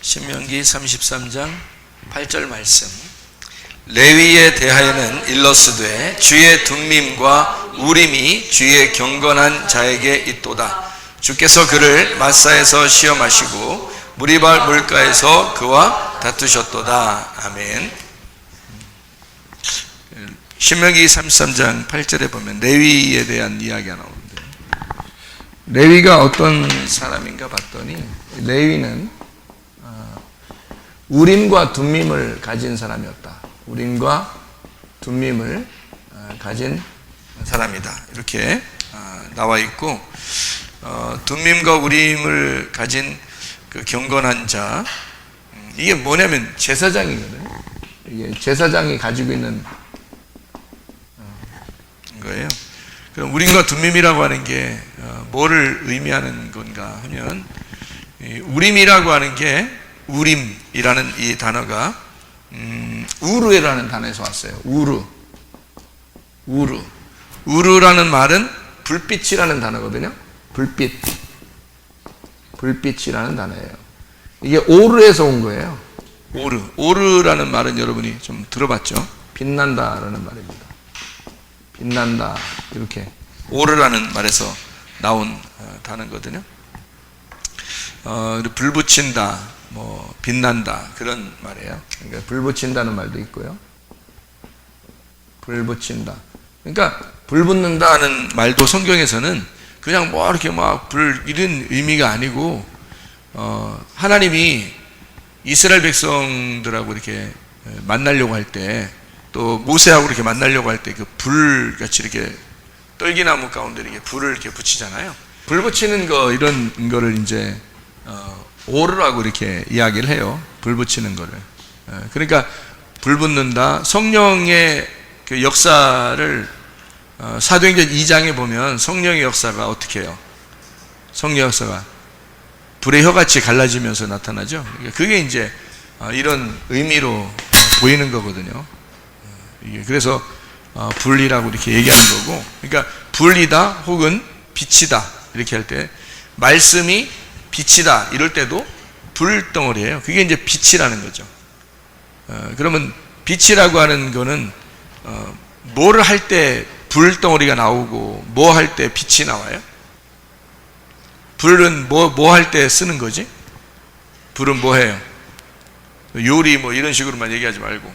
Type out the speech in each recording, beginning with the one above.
신명기 33장 8절 말씀. 레위에 대하여는 일러스되 주의 둠밈과 우림이 주의 경건한 자에게 있도다. 주께서 그를 마사에서 시험하시고 무리발 물가에서 그와 다투셨도다. 아멘. 신명기 33장 8절에 보면 레위에 대한 이야기가 나오는데, 레위가 어떤 사람인가 봤더니 레위는 우림과 둠밈을 가진 사람이었다. 우림과 둠밈을 가진 사람이다. 이렇게 나와 있고, 둠밈과 우림을 가진 그 경건한 자, 이게 뭐냐면 제사장이거든요. 이게 제사장이 가지고 있는 거예요. 그럼 우림과 둠밈이라고 하는 게 뭐를 의미하는 건가 하면, 우림이라고 하는 게, 우림이라는 이 단어가 우르라는 단어에서 왔어요. 우르라는 말은 불빛이라는 단어거든요. 불빛이라는 단어예요. 이게 오르에서 온 거예요. 오르라는 말은 여러분이 좀 들어봤죠? 빛난다라는 말입니다. 빛난다, 이렇게 오르라는 말에서 나온 단어거든요. 불 붙인다, 뭐 빛난다, 그런 말이에요. 그러니까 불 붙인다는 말도 있고요. 불 붙인다. 그러니까 불 붙는다는 말도 성경에서는 그냥 뭐 이렇게 막 불 이런 의미가 아니고, 하나님이 이스라엘 백성들하고 이렇게 만나려고 할 때, 또 모세하고 이렇게 만나려고 할 때 그 불 같이 이렇게 떨기나무 가운데 이렇게 불을 이렇게 붙이잖아요. 불 붙이는 거, 이런 거를 이제 오르라고 이렇게 이야기를 해요. 불 붙이는 거를. 그러니까 불 붙는다. 성령의 그 역사를 사도행전 2장에 보면 성령의 역사가 어떻게 해요? 성령 역사가 불의 혀같이 갈라지면서 나타나죠. 그게 이제 이런 의미로 보이는 거거든요. 그래서 불이라고 이렇게 얘기하는 거고, 그러니까 불이다 혹은 빛이다 이렇게 할 때, 말씀이 빛이다 이럴 때도 불덩어리예요. 그게 이제 빛이라는 거죠. 그러면 빛이라고 하는 거는 뭐를 할 때 불덩어리가 나오고 뭐 할 때 빛이 나와요? 불은 뭐 할 때 쓰는 거지? 불은 뭐 해요? 요리 뭐 이런 식으로만 얘기하지 말고,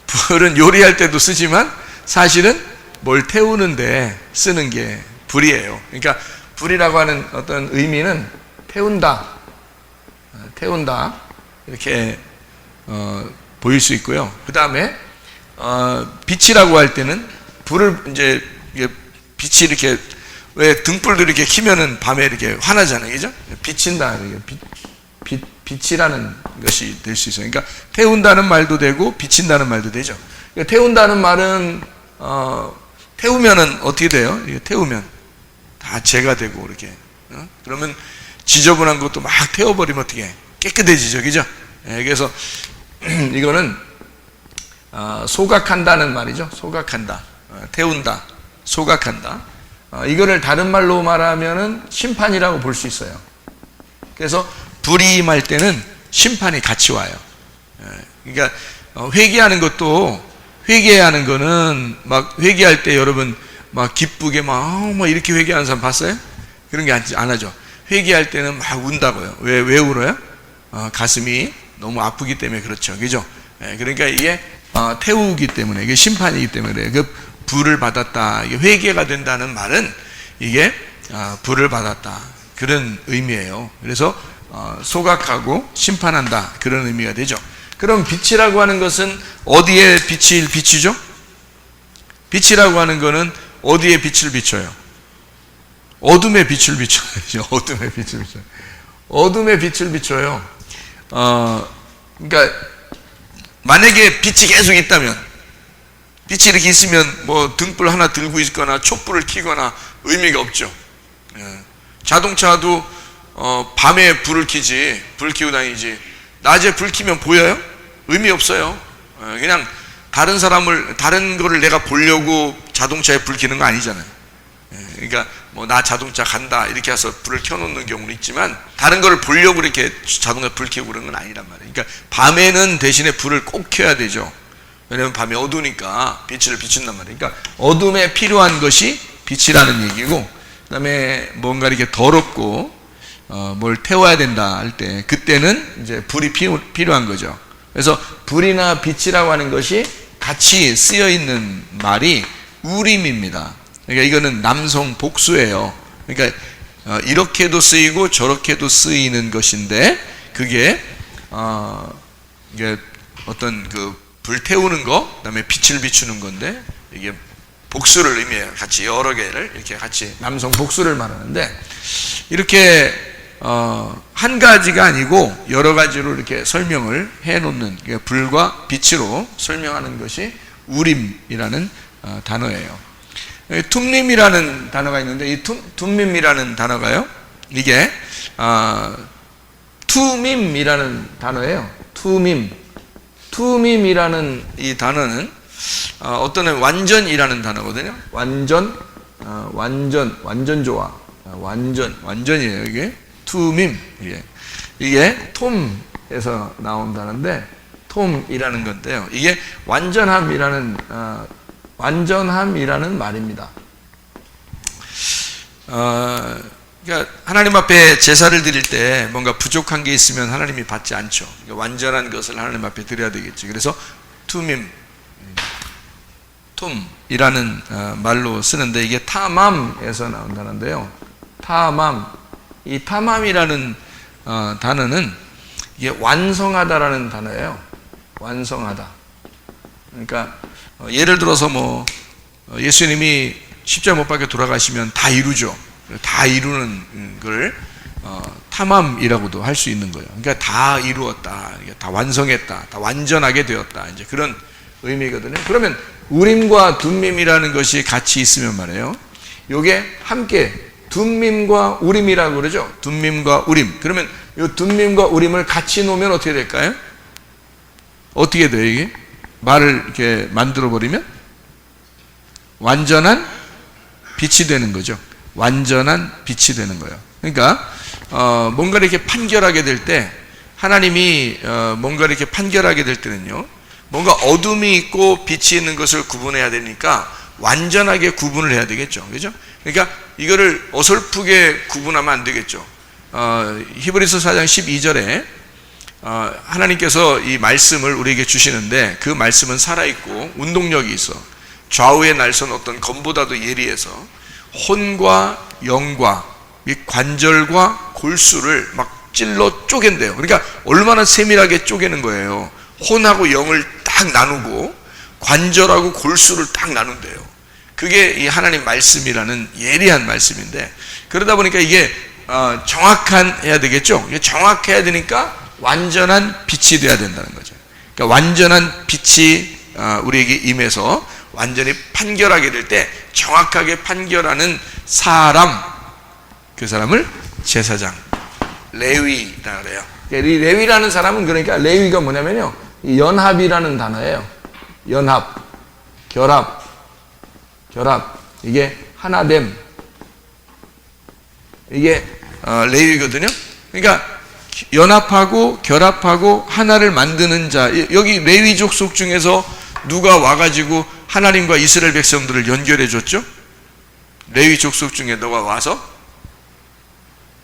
불은 요리할 때도 쓰지만 사실은 뭘 태우는데 쓰는 게 불이에요. 그러니까 불이라고 하는 어떤 의미는 태운다 이렇게 보일 수 있고요. 그 다음에 빛이라고 할 때는 불을 이제 빛이 이렇게, 왜 등불도 이렇게 켜면은 밤에 이렇게 환하잖아요, 그죠? 비친다, 빛이라는 것이 될 수 있어요. 그러니까 태운다는 말도 되고 비친다는 말도 되죠. 그러니까 태운다는 말은 태우면은 어떻게 돼요? 태우면 다 재가 되고 이렇게, 그러면 지저분한 것도 막 태워버리면 어떻게 깨끗해지죠, 그죠? 그래서 이거는 소각한다는 말이죠. 소각한다, 태운다, 소각한다. 이거를 다른 말로 말하면은 심판이라고 볼 수 있어요. 그래서 불이 임할 때는 심판이 같이 와요. 그러니까 회개하는 것도, 회개하는 거는 막 회개할 때 여러분 막 기쁘게 막 이렇게 회개하는 사람 봤어요? 그런 게 안 하죠. 회개할 때는 막 운다고요. 왜 울어요? 가슴이 너무 아프기 때문에 그렇죠, 그죠? 그러니까 이게 태우기 때문에, 이게 심판이기 때문에 그래요. 그 불을 받았다, 이게 회개가 된다는 말은 이게 불을 받았다, 그런 의미예요. 그래서 소각하고 심판한다, 그런 의미가 되죠. 그럼 빛이라고 하는 것은 어디에 빛을 비추죠? 빛이라고 하는 거는 어디에 빛을 비춰요? 어둠에 빛을 비춰요. 어둠에 빛을 비춰요. 그러니까 만약에 빛이 계속 있다면, 빛이 이렇게 있으면 뭐 등불 하나 들고 있거나 촛불을 켜거나 의미가 없죠. 자동차도 밤에 불을 켜지, 불 켜고 다니지, 낮에 불 켜면 보여요? 의미 없어요. 그냥 다른 거를 내가 보려고 자동차에 불 켜는 거 아니잖아요. 그러니까 뭐 나 자동차 간다 이렇게 해서 불을 켜놓는 경우는 있지만 다른 거를 보려고 이렇게 자동차 불 켜고 그런 건 아니란 말이에요. 그러니까 밤에는 대신에 불을 꼭 켜야 되죠. 왜냐하면 밤에 어두우니까 빛을 비춘단 말이에요. 그러니까 어둠에 필요한 것이 빛이라는 얘기고, 그다음에 뭔가 이렇게 더럽고 뭘 태워야 된다 할 때 그때는 이제 불이 필요한 거죠. 그래서 불이나 빛이라고 하는 것이 같이 쓰여 있는 말이 우림입니다. 그러니까 이거는 남성 복수예요. 그러니까 이렇게도 쓰이고 저렇게도 쓰이는 것인데 그게 이게 어떤 그 불 태우는 거, 그다음에 빛을 비추는 건데 이게 복수를 의미해요. 같이 여러 개를 이렇게 같이 남성 복수를 말하는데 이렇게 한 가지가 아니고 여러 가지로 이렇게 설명을 해놓는, 그러니까 불과 빛으로 설명하는 것이 우림이라는 단어예요. 툼림이라는 단어가 있는데 이 툼림이라는 단어가요, 이게 투밈이라는 단어예요. 투밈이라는 이 단어는 어떤 완전이라는 단어거든요. 완전 좋아. 완전이에요. 이게 투밈. 이게 톰에서 나온 단어인데 톰이라는 건데요. 이게 완전함이라는 말입니다. 그러니까 하나님 앞에 제사를 드릴 때 뭔가 부족한 게 있으면 하나님이 받지 않죠. 그러니까 완전한 것을 하나님 앞에 드려야 되겠죠. 그래서 톰이라는 말로 쓰는데 이게 타맘에서 나온 단어인데요. 이 타맘이라는 단어는 이게 완성하다라는 단어예요. 완성하다. 그러니까 예를 들어서 뭐 예수님이 십자가 못 박혀 돌아가시면 다 이루죠. 다 이루는 걸 타맘이라고도 할 수 있는 거예요. 그러니까 다 이루었다, 다 완성했다, 다 완전하게 되었다, 이제 그런 의미거든요. 그러면 우림과 둠밈이라는 것이 같이 있으면 말이에요, 요게 함께 둠밈과 우림이라고 그러죠. 둠밈과 우림. 그러면 이 둠밈과 우림을 같이 놓으면 어떻게 될까요? 어떻게 돼요? 이게 말을 이렇게 만들어 버리면 완전한 빛이 되는 거죠. 완전한 빛이 되는 거예요. 그러니까 뭔가 이렇게 판결하게 될 때, 하나님이 뭔가 이렇게 판결하게 될 때는요, 뭔가 어둠이 있고 빛이 있는 것을 구분해야 되니까 완전하게 구분을 해야 되겠죠. 그죠? 그러니까 이거를 어설프게 구분하면 안 되겠죠. 히브리서 4장 12절에 하나님께서 이 말씀을 우리에게 주시는데 그 말씀은 살아있고 운동력이 있어 좌우의 날선 어떤 검보다도 예리해서 혼과 영과 이 관절과 골수를 막 찔러 쪼갠대요. 그러니까 얼마나 세밀하게 쪼개는 거예요. 혼하고 영을 딱 나누고 관절하고 골수를 딱 나눈대요. 그게 이 하나님 말씀이라는 예리한 말씀인데, 그러다 보니까 이게 해야 되겠죠. 이게 정확해야 되니까 완전한 빛이 돼야 된다는 거죠. 그러니까 완전한 빛이 우리에게 임해서 완전히 판결하게 될 때 정확하게 판결하는 사람, 그 사람을 제사장, 레위라 그래요. 이 레위라는 사람은, 그러니까 레위가 뭐냐면요, 이 연합이라는 단어예요. 연합, 결합, 이게 하나됨, 이게 레위거든요. 그러니까 연합하고 결합하고 하나를 만드는 자. 여기 레위 족속 중에서 누가 와가지고 하나님과 이스라엘 백성들을 연결해 줬죠? 레위 족속 중에 너가 와서?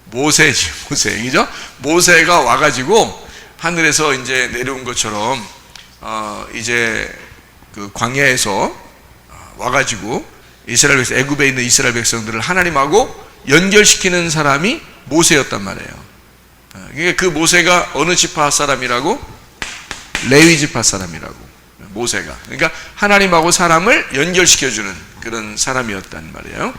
모세지, 그죠? 모세가 와가지고 하늘에서 이제 내려온 것처럼 이제 그 광야에서 와가지고 이스라엘 백성, 애굽에 있는 이스라엘 백성들을 하나님하고 연결시키는 사람이 모세였단 말이에요. 그러니까 그 모세가 어느 지파 사람이라고? 레위 지파 사람이라고. 모세가. 그러니까 하나님하고 사람을 연결시켜주는 그런 사람이었단 말이에요.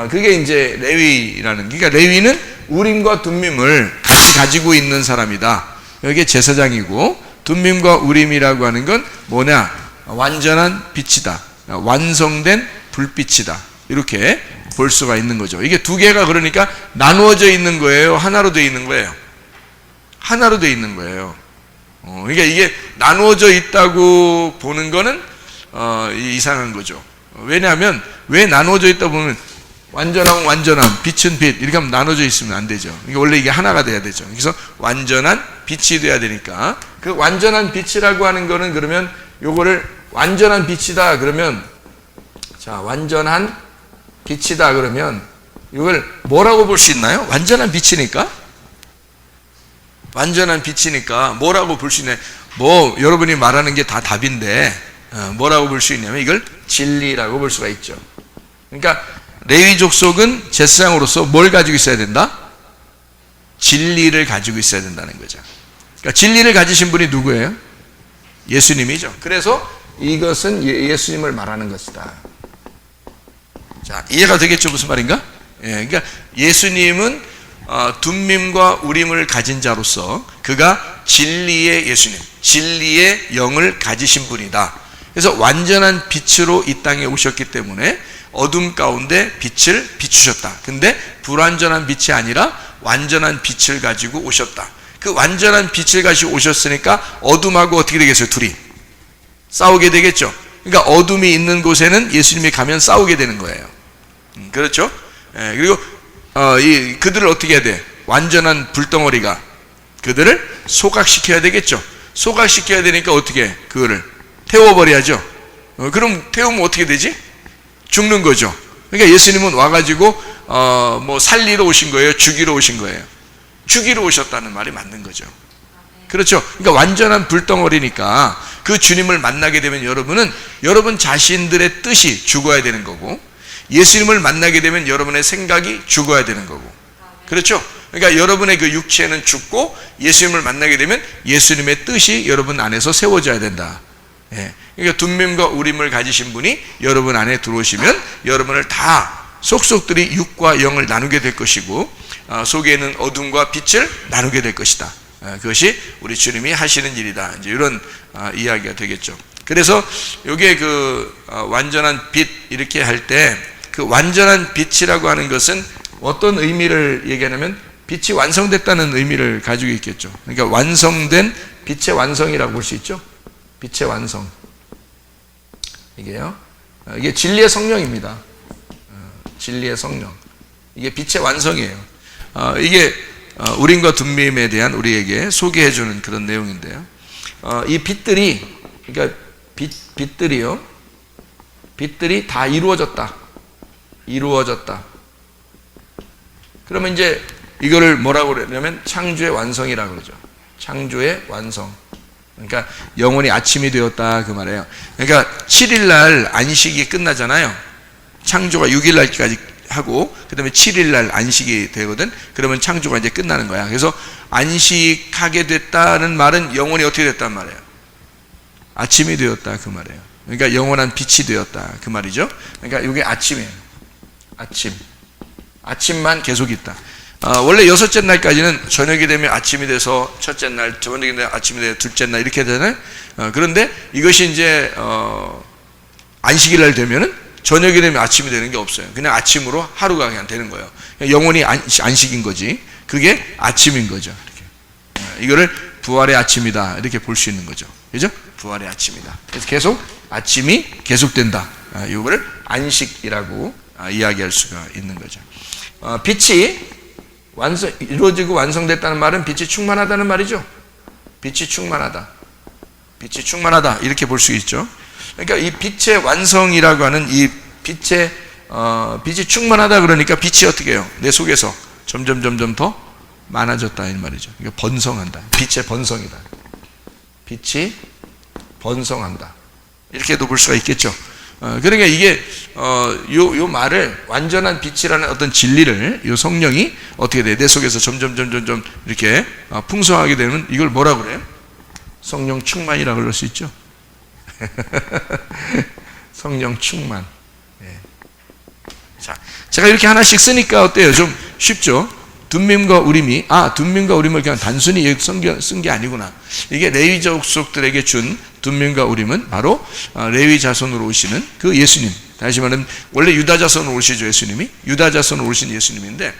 그게 이제 레위라는, 그러니까 레위는 우림과 둠밈을 같이 가지고 있는 사람이다. 여기에 제사장이고, 둠밈과 우림이라고 하는 건 뭐냐? 완전한 빛이다. 완성된 불빛이다. 이렇게 볼 수가 있는 거죠. 이게 두 개가 그러니까 나누어져 있는 거예요? 하나로 되어 있는 거예요? 하나로 되어 있는 거예요. 그러니까 이게 나누어져 있다고 보는 거는 이상한 거죠. 왜냐하면 왜 나누어져 있다 보면 완전하고 완전함, 빛은 빛 이렇게 하면 나눠져 있으면 안 되죠. 원래 이게 하나가 돼야 되죠. 그래서 완전한 빛이 돼야 되니까 그 완전한 빛이라고 하는 거는 그러면 요거를 완전한 빛이다 그러면 자 완전한 빛이다 그러면 이걸 뭐라고 볼 수 있나요? 완전한 빛이니까 뭐라고 볼 수 있나요? 뭐 여러분이 말하는 게 다 답인데 뭐라고 볼 수 있냐면 이걸 진리라고 볼 수가 있죠. 그러니까 레위 족속은 제사장으로서 뭘 가지고 있어야 된다? 진리를 가지고 있어야 된다는 거죠. 그러니까 진리를 가지신 분이 누구예요? 예수님이죠. 그래서 이것은 예수님을 말하는 것이다. 자, 이해가 되겠죠? 무슨 말인가? 예, 그러니까 예수님은 둠밈과 우림을 가진 자로서 그가 진리의 예수님, 진리의 영을 가지신 분이다. 그래서 완전한 빛으로 이 땅에 오셨기 때문에 어둠 가운데 빛을 비추셨다. 근데 불완전한 빛이 아니라 완전한 빛을 가지고 오셨다. 그 완전한 빛을 가지고 오셨으니까 어둠하고 어떻게 되겠어요? 둘이 싸우게 되겠죠. 그러니까 어둠이 있는 곳에는 예수님이 가면 싸우게 되는 거예요. 그렇죠? 예, 그리고 그들을 어떻게 해야 돼? 완전한 불덩어리가 그들을 소각시켜야 되겠죠. 소각시켜야 되니까 어떻게 해? 그거를 태워버려야죠. 그럼 태우면 어떻게 되지? 죽는 거죠. 그러니까 예수님은 와가지고 뭐 살리러 오신 거예요? 죽이러 오신 거예요? 죽이러 오셨다는 말이 맞는 거죠. 그렇죠. 그러니까 완전한 불덩어리니까 그 주님을 만나게 되면 여러분 자신들의 뜻이 죽어야 되는 거고 예수님을 만나게 되면 여러분의 생각이 죽어야 되는 거고 그렇죠. 그러니까 여러분의 그 육체는 죽고 예수님을 만나게 되면 예수님의 뜻이 여러분 안에서 세워져야 된다. 예. 그러니까 둠밈과 우림을 가지신 분이 여러분 안에 들어오시면 여러분을 다 속속들이 육과 영을 나누게 될 것이고 속에 있는 어둠과 빛을 나누게 될 것이다. 그것이 우리 주님이 하시는 일이다. 이제 이런 이야기가 되겠죠. 그래서 이게 그 완전한 빛 이렇게 할 때 그 완전한 빛이라고 하는 것은 어떤 의미를 얘기하냐면 빛이 완성됐다는 의미를 가지고 있겠죠. 그러니까 완성된 빛의 완성이라고 볼 수 있죠. 빛의 완성. 이게요. 이게 진리의 성령입니다. 진리의 성령. 이게 빛의 완성이에요. 이게 우림과 둠밈에 대한 우리에게 소개해주는 그런 내용인데요. 이 빛들이 그러니까 빛들이 다 이루어졌다. 그러면 이제 이거를 뭐라고 그러냐면 창조의 완성이라고 그러죠. 창조의 완성. 그러니까 영원히 아침이 되었다 그 말이에요. 그러니까 7일날 안식이 끝나잖아요. 창조가 6일날까지 하고 그 다음에 7일날 안식이 되거든. 그러면 창조가 이제 끝나는 거야. 그래서 안식하게 됐다는 말은 영원히 어떻게 됐단 말이에요? 아침이 되었다 그 말이에요. 그러니까 영원한 빛이 되었다 그 말이죠. 그러니까 이게 아침이에요. 아침만 계속 있다. 원래 6째 날까지는 저녁이 되면 아침이 돼서 첫째 날, 저녁이 되면 아침이 돼서 둘째 날 이렇게 되잖아요. 그런데 이것이 이제 안식일 날 되면은 저녁이 되면 아침이 되는 게 없어요. 그냥 아침으로 하루가 그냥 되는 거예요. 영원히 안식인 거지. 그게 아침인 거죠. 이렇게. 이거를 부활의 아침이다 이렇게 볼 수 있는 거죠. 그죠? 부활의 아침이다. 그래서 계속 아침이 계속된다. 이거를 안식이라고 이야기할 수가 있는 거죠. 빛이 이루어지고 완성됐다는 말은 빛이 충만하다는 말이죠. 빛이 충만하다 이렇게 볼 수 있죠. 그러니까 이 빛의 완성이라고 하는 이 빛이 충만하다 그러니까 빛이 어떻게 해요? 내 속에서 점점 더 많아졌다 이 말이죠. 그러니까 번성한다. 빛의 번성이다. 빛이 번성한다. 이렇게도 볼 수가 있겠죠. 그러니까 이게 요 말을 완전한 빛이라는 어떤 진리를 요 성령이 어떻게 돼? 내 속에서 점점 이렇게 풍성하게 되면 이걸 뭐라고 그래요? 성령 충만이라고 그럴 수 있죠. 성령 충만. 예. 자, 제가 이렇게 하나씩 쓰니까 어때요? 좀 쉽죠? 둠밈과 우림이 둠밈과 우림을 그냥 단순히 쓴 게 아니구나. 이게 레위 족속들에게 준 둠밈과 우림은 바로 레위 자손으로 오시는 그 예수님. 다시 말하면 원래 유다 자손으로 오시죠. 예수님이 유다 자손으로 오신 예수님인데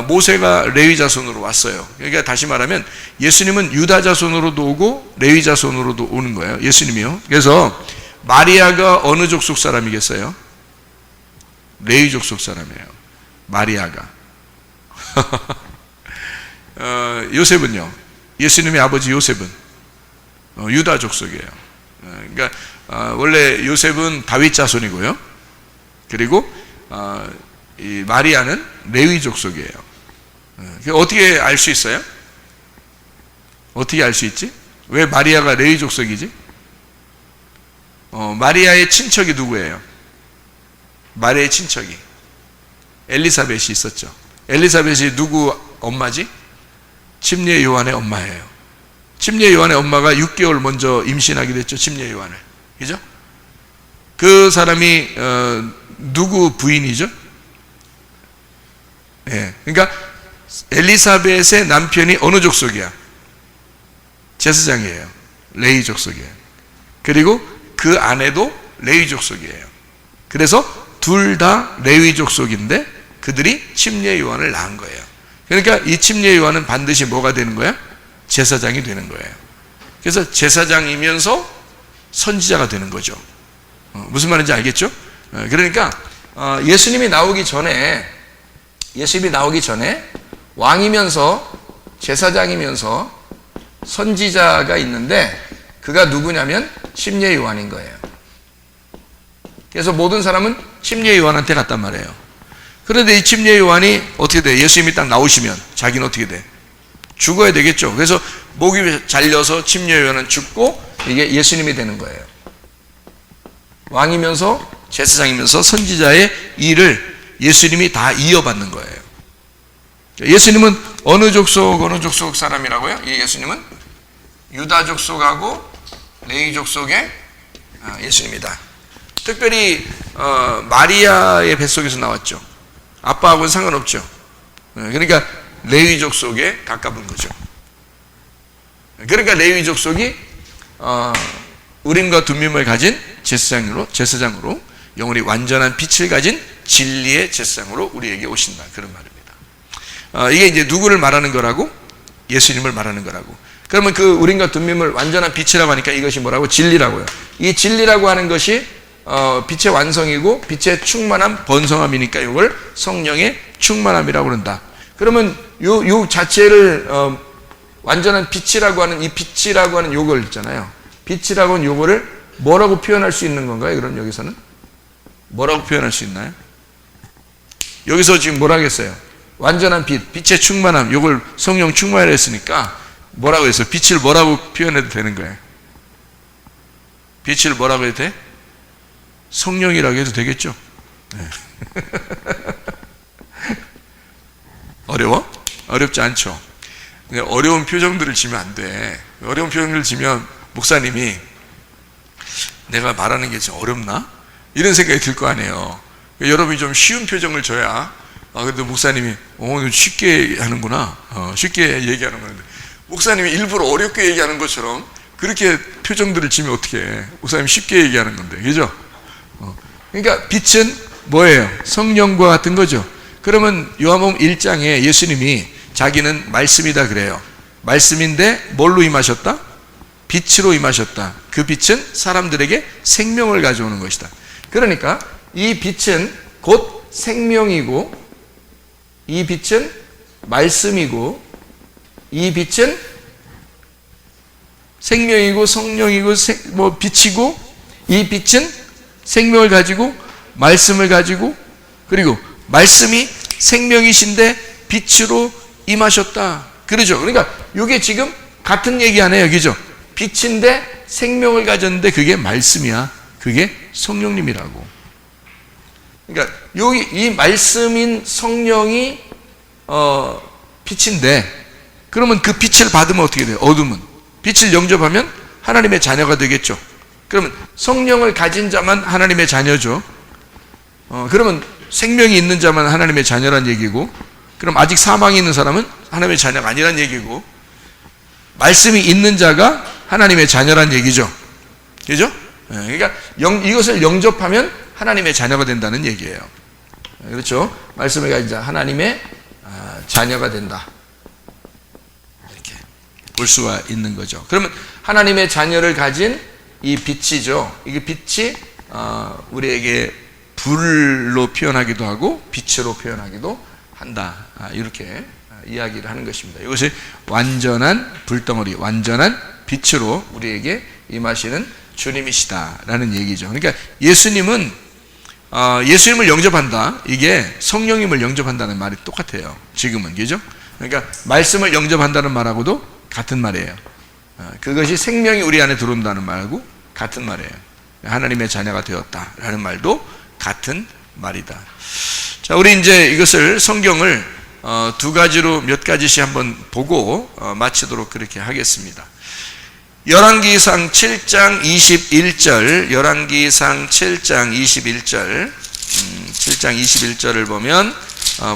모세가 레위 자손으로 왔어요. 그러니까 다시 말하면 예수님은 유다 자손으로도 오고 레위 자손으로도 오는 거예요. 예수님이요. 그래서 마리아가 어느 족속 사람이겠어요? 레위 족속 사람이에요. 마리아가. 요셉은요? 예수님의 아버지 요셉은 유다 족속이에요. 그러니까 원래 요셉은 다윗 자손이고요. 그리고 이 마리아는 레위 족속이에요. 어떻게 알 수 있어요? 어떻게 알 수 있지? 왜 마리아가 레위 족속이지? 마리아의 친척이 누구예요? 마리아의 친척이 엘리사벳이 있었죠. 엘리사벳이 누구 엄마지? 침례 요한의 엄마예요. 침례 요한의 엄마가 6개월 먼저 임신하게 됐죠. 침례 요한을. 그죠? 그 사람이 누구 부인이죠? 예. 그러니까 엘리사벳의 남편이 어느 족속이야? 제사장이에요. 레위 족속이에요. 그리고 그 아내도 레위 족속이에요. 그래서 둘 다 레위 족속인데 그들이 침례 요한을 낳은 거예요. 그러니까 이 침례 요한은 반드시 뭐가 되는 거야? 제사장이 되는 거예요. 그래서 제사장이면서 선지자가 되는 거죠. 무슨 말인지 알겠죠? 그러니까 예수님이 나오기 전에 왕이면서 제사장이면서 선지자가 있는데 그가 누구냐면 침례 요한인 거예요. 그래서 모든 사람은 침례 요한한테 갔단 말이에요. 그런데 이 침례 요한이 어떻게 돼? 예수님이 딱 나오시면 자기는 어떻게 돼? 죽어야 되겠죠. 그래서 목이 잘려서 침례 요한은 죽고 이게 예수님이 되는 거예요. 왕이면서 제사장이면서 선지자의 일을 예수님이 다 이어받는 거예요. 예수님은 어느 족속 사람이라고요? 예수님은 유다 족속하고 레위 족속의 예수님이다. 특별히 마리아의 뱃속에서 나왔죠. 아빠하고는 상관없죠. 그러니까 레위 족속에 가까운 거죠. 그러니까 레위 족속이 우림과 둠밈을 가진 제사장으로 영원히 완전한 빛을 가진 진리의 제사장으로 우리에게 오신다. 그런 말입니다. 이게 이제 누구를 말하는 거라고? 예수님을 말하는 거라고. 그러면 그 우림과 둠밈을 완전한 빛이라고 하니까 이것이 뭐라고? 진리라고요. 이 진리라고 하는 것이 빛의 완성이고 빛의 충만함, 번성함이니까 이걸 성령의 충만함이라고 그런다. 그러면 요 자체를 완전한 빛이라고 하는 이 빛이라고 하는 요걸 있잖아요. 빛이라고 하는 요거를 뭐라고 표현할 수 있는 건가요? 그럼 여기서는 뭐라고 표현할 수 있나요? 여기서 지금 뭐라고 했어요? 완전한 빛, 빛의 충만함, 요걸 성령 충만이라 했으니까 뭐라고 했어요? 빛을 뭐라고 표현해도 되는 거예요? 빛을 뭐라고 해도 돼? 성령이라고 해도 되겠죠? 네. 어려워? 어렵지 않죠? 어려운 표정들을 지면 안 돼. 어려운 표정들을 지면 목사님이 내가 말하는 게 좀 어렵나? 이런 생각이 들 거 아니에요. 여러분이 좀 쉬운 표정을 줘야 그래도 목사님이 쉽게 하는구나. 쉽게 얘기하는 건데 목사님이 일부러 어렵게 얘기하는 것처럼 그렇게 표정들을 지면 어떻게 해? 목사님이 쉽게 얘기하는 건데, 그죠? 그러니까 빛은 뭐예요? 성령과 같은 거죠. 그러면 요한복음 1장에 예수님이 자기는 말씀이다 그래요. 말씀인데 뭘로 임하셨다? 빛으로 임하셨다. 그 빛은 사람들에게 생명을 가져오는 것이다. 그러니까 이 빛은 곧 생명이고 이 빛은 말씀이고 이 빛은 생명이고 성령이고 빛이고 이 빛은 생명을 가지고 말씀을 가지고 그리고 말씀이 생명이신데 빛으로 임하셨다. 그러죠. 그러니까 이게 지금 같은 얘기 아니에요. 그죠? 빛인데 생명을 가졌는데 그게 말씀이야. 그게 성령님이라고. 그러니까 여기 이 말씀인 성령이 빛인데 그러면 그 빛을 받으면 어떻게 돼요? 어둠은 빛을 영접하면 하나님의 자녀가 되겠죠. 그러면 성령을 가진 자만 하나님의 자녀죠. 그러면 생명이 있는 자만 하나님의 자녀란 얘기고, 그럼 아직 사망이 있는 사람은 하나님의 자녀가 아니란 얘기고, 말씀이 있는 자가 하나님의 자녀란 얘기죠. 그죠? 그러니까 이것을 영접하면 하나님의 자녀가 된다는 얘기예요. 그렇죠? 말씀을 가진 자 하나님의 자녀가 된다. 이렇게 볼 수가 있는 거죠. 그러면 하나님의 자녀를 가진 이 빛이죠. 이게 빛이 우리에게 불로 표현하기도 하고 빛으로 표현하기도 한다. 이렇게 이야기를 하는 것입니다. 이것이 완전한 불덩어리, 완전한 빛으로 우리에게 임하시는 주님이시다라는 얘기죠. 그러니까 예수님을 영접한다. 이게 성령님을 영접한다는 말이 똑같아요. 지금은, 그죠? 그러니까 말씀을 영접한다는 말하고도 같은 말이에요. 그것이 생명이 우리 안에 들어온다는 말하고 같은 말이에요. 하나님의 자녀가 되었다라는 말도 같은 말이다. 자, 우리 이제 이것을 성경을 두 가지로 몇 가지씩 한번 보고 마치도록 그렇게 하겠습니다. 열왕기상 7장 21절, 열왕기상 7장 21절, 7장 21절을 보면